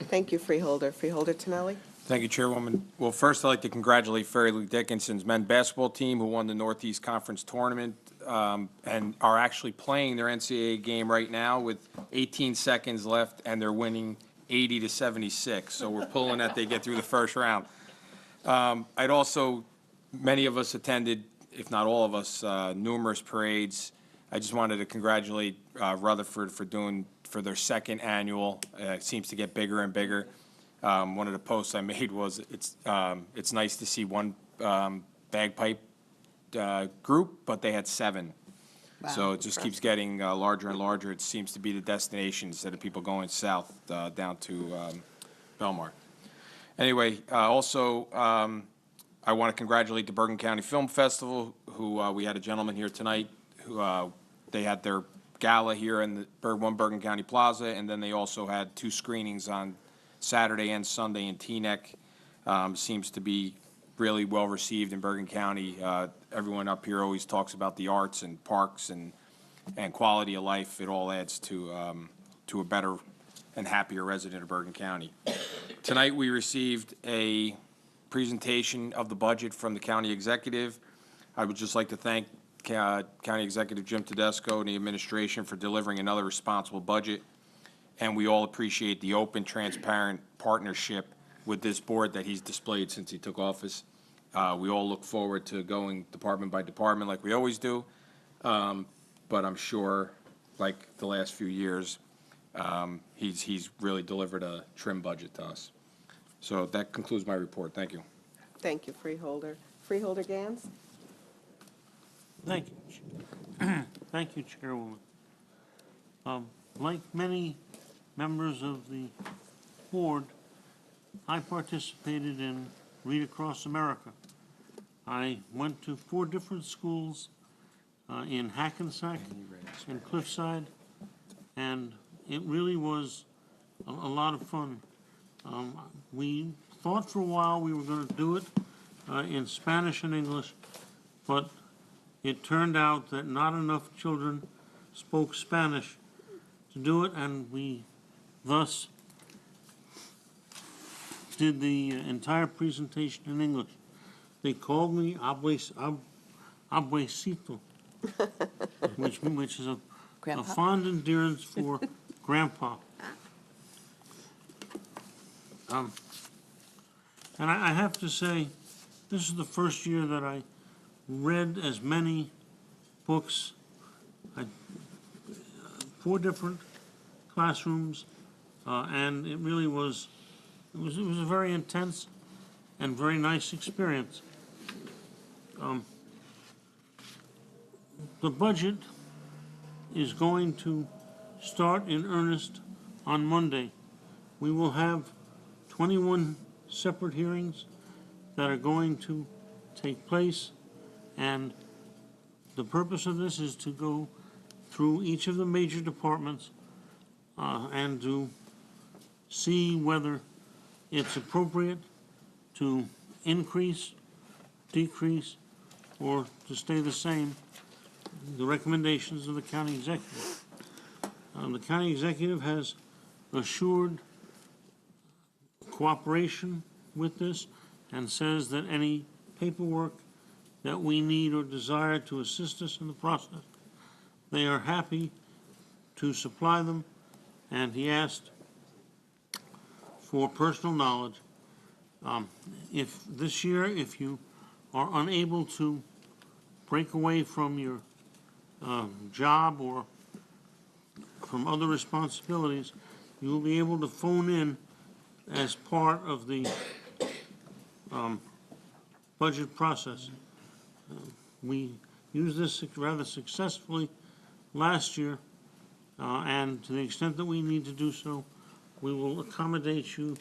Thank you, Freeholder. Freeholder Tonelli?
Thank you, Chairwoman. Well, first, I'd like to congratulate Fairleigh Dickinson's men's basketball team, who won the Northeast Conference Tournament and are actually playing their NCAA game right now with 18 seconds left, and they're winning 80-76. So we're pulling that they get through the first round. Many of us attended, if not all of us, numerous parades. I just wanted to congratulate Rutherford for their second annual. It seems to get bigger and bigger. One of the posts I made was it's nice to see one bagpipe group, but they had 7. Wow. So it just keeps getting larger and larger. It seems to be the destination instead of people going south down to Belmar. Anyway, I want to congratulate the Bergen County Film Festival, who we had a gentleman here tonight who they had their gala here in the Bergen County Plaza, and then they also had 2 screenings on Saturday and Sunday in Teaneck. Seems to be really well received in Bergen County. Everyone up here always talks about the arts and parks and quality of life. It all adds to a better and happier resident of Bergen County. Tonight we received a presentation of the budget from the county executive. I would just like to thank County Executive Jim Tedesco and the administration for delivering another responsible budget. And we all appreciate the open, transparent partnership with this board that he's displayed since he took office. We all look forward to going department by department like we always do. But I'm sure, like the last few years, he's really delivered a trim budget to us. So that concludes my report. Thank you.
Thank you, Freeholder. Freeholder Gans?
Thank you. Thank you, Chairwoman. Like many members of the board, I participated in Read Across America. I went to 4 different schools in Hackensack and Cliffside, and it really was a lot of fun. We thought for a while we were going to do it in Spanish and English, but it turned out that not enough children spoke Spanish to do it, and we thus did the entire presentation in English. They called me abuesito, which is a fond endearance for grandpa. And I have to say, this is the first year that I read as many books. 4 different classrooms, and it really was, it was a very intense and very nice experience. The budget is going to start in earnest on Monday. We will have 21 separate hearings that are going to take place, and the purpose of this is to go through each of the major departments and to see whether it's appropriate to increase, decrease, or to stay the same, the recommendations of the county executive. The county executive has assured cooperation with this and says that any paperwork that we need or desire to assist us in the process, they are happy to supply them, and he asked for personal knowledge. If this year, if you are unable to break away from your job or from other responsibilities, you will be able to phone in as part of the budget process. We used this rather successfully last year, and to the extent that we need to do so, we will accommodate you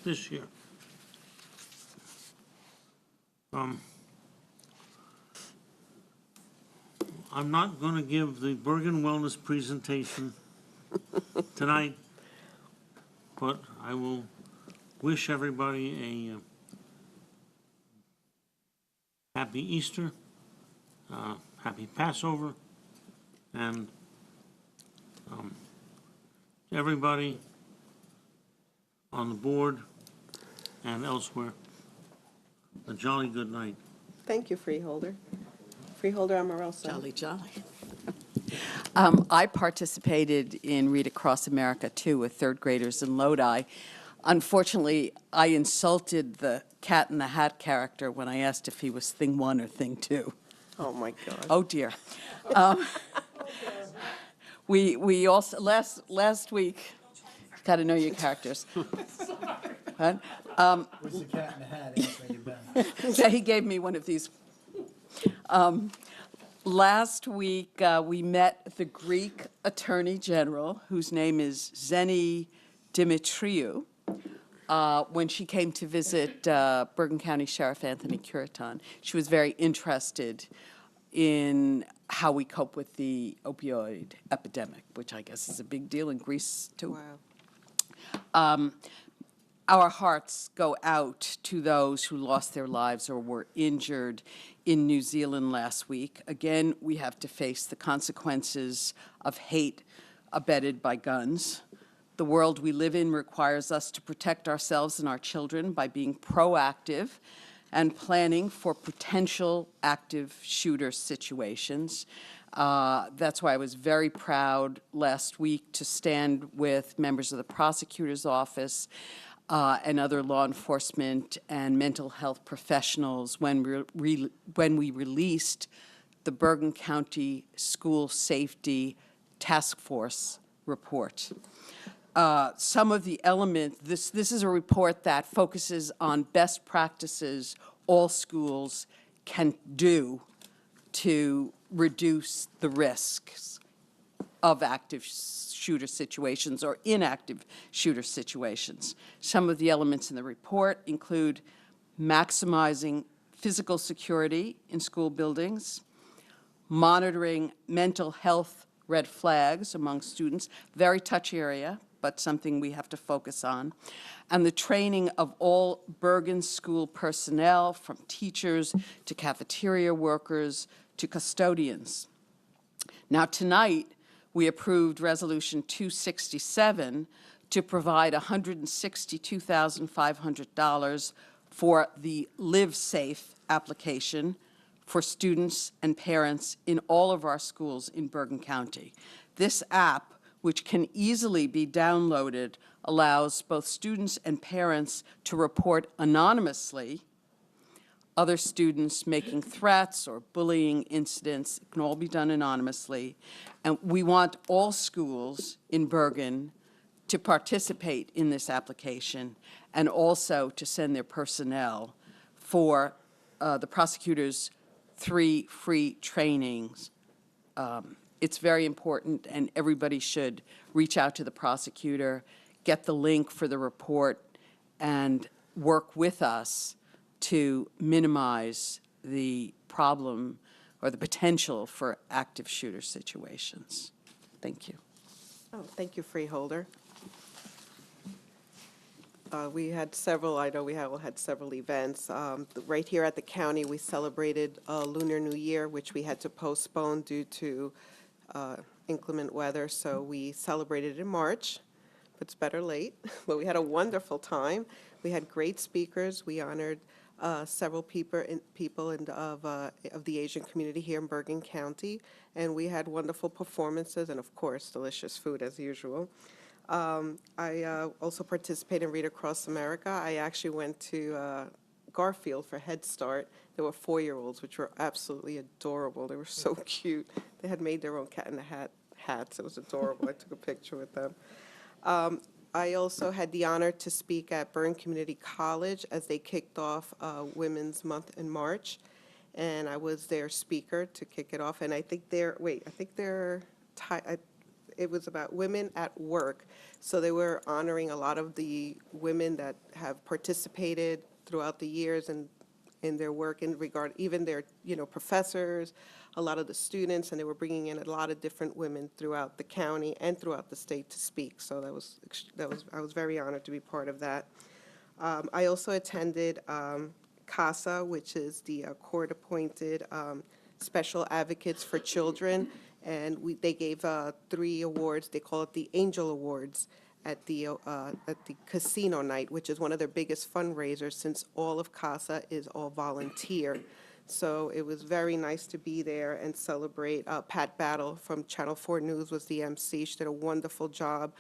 this year. I'm not going to give the Bergen Wellness presentation tonight, but I will wish everybody a happy Easter, happy Passover, and everybody on the board and elsewhere, a jolly good night.
Thank you, Freeholder. Freeholder Amoroso.
Jolly, jolly. I participated in Read Across America, too, with third graders in Lodi. Unfortunately, I insulted the Cat in the Hat character when I asked if he was Thing 1 or Thing 2.
Oh, my God.
Oh, dear. We also, last week, got to know your characters. What?
Was the Cat in the Hat answering you back?
Yeah, he gave me one of these. Last week, we met the Greek Attorney General, whose name is Zeni Dimitriou, when she came to visit Bergen County Sheriff Anthony Curitan. She was very interested in how we cope with the opioid epidemic, which I guess is a big deal in Greece, too.
Wow.
Our hearts go out to those who lost their lives or were injured in New Zealand last week. Again, we have to face the consequences of hate abetted by guns. The world we live in requires us to protect ourselves and our children by being proactive and planning for potential active shooter situations. That's why I was very proud last week to stand with members of the prosecutor's office and other law enforcement and mental health professionals when we released the Bergen County School Safety Task Force report. Some of the elements, this is a report that focuses on best practices all schools can do to reduce the risks of active shooter situations or inactive shooter situations. Some of the elements in the report include maximizing physical security in school buildings, monitoring mental health red flags among students, very touchy area, but something we have to focus on, and the training of all Bergen school personnel, from teachers to cafeteria workers to custodians. Now, tonight, we approved Resolution 267 to provide $162,500 for the Live Safe application for students and parents in all of our schools in Bergen County. This app, which can easily be downloaded, allows both students and parents to report anonymously other students making threats or bullying incidents. It can all be done anonymously. And we want all schools in Bergen to participate in this application and also to send their personnel for the prosecutor's 3 free trainings. It's very important, and everybody should reach out to the prosecutor, get the link for the report, and work with us to minimize the problem or the potential for active shooter situations. Thank you.
Oh, thank you, Freeholder. We had several, I know we all had several events. Right here at the county, we celebrated Lunar New Year, which we had to postpone due to inclement weather, so we celebrated in March. It's better late, but we had a wonderful time. We had great speakers. We honored several people of the Asian community here in Bergen County, and we had wonderful performances and, of course, delicious food as usual. I also participated in Read Across America. I actually went to Garfield for Head Start. There were 4-year-olds, which were absolutely adorable. They were so cute. They had made their own cat in the hat hats. It was adorable. I took a picture with them. I also had the honor to speak at Bergen Community College as they kicked off Women's Month in March, and I was their speaker to kick it off. And I think it was about women at work. So they were honoring a lot of the women that have participated throughout the years and in their work in regard, even their, professors, a lot of the students, and they were bringing in a lot of different women throughout the county and throughout the state to speak. So I was very honored to be part of that. I also attended CASA, which is the court-appointed Special Advocates for Children, and they gave 3 awards. They call it the Angel Awards at the casino night, which is one of their biggest fundraisers since all of CASA is all volunteer. So it was very nice to be there and celebrate. Pat Battle from Channel 4 News was the MC. She did a wonderful job.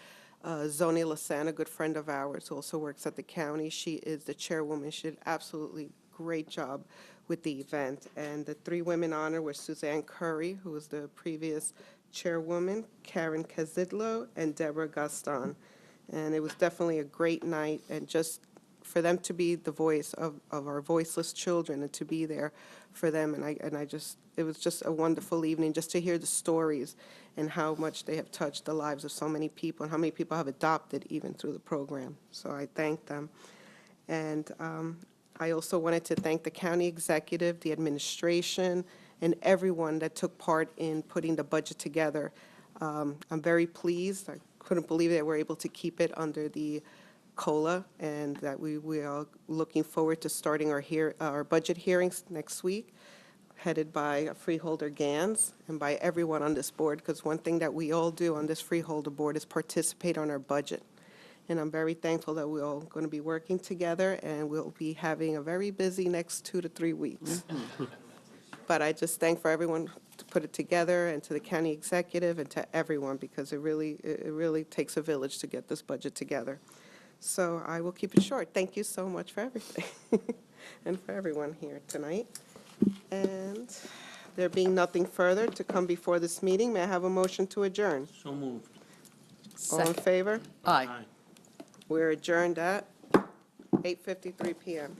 Zonia Lasana, a good friend of ours, who also works at the county. She is the chairwoman. She did absolutely great job with the event. And the 3 women honored were Suzanne Curry, who was the previous chairwoman, Karen Kazidlo, and Deborah Gaston. And it was definitely a great night, and just for them to be the voice of our voiceless children and to be there for them. And it was just a wonderful evening just to hear the stories and how much they have touched the lives of so many people and how many people have adopted even through the program. So I thank them. And I also wanted to thank the county executive, the administration, and everyone that took part in putting the budget together. I'm very pleased. I couldn't believe that we're able to keep it under the COLA, and that we are looking forward to starting our budget hearings next week, headed by Freeholder Gans and by everyone on this board, because one thing that we all do on this Freeholder board is participate on our budget. And I'm very thankful that we're all going to be working together, and we'll be having a very busy next 2 to 3 weeks. But I just thank for everyone to put it together, and to the county executive and to everyone, because it really takes a village to get this budget together. So I will keep it short. Thank you so much for everything and for everyone here tonight. And there being nothing further to come before this meeting, may I have a motion to adjourn?
So moved.
All in favor?
Aye.
We're adjourned at 8:53 p.m.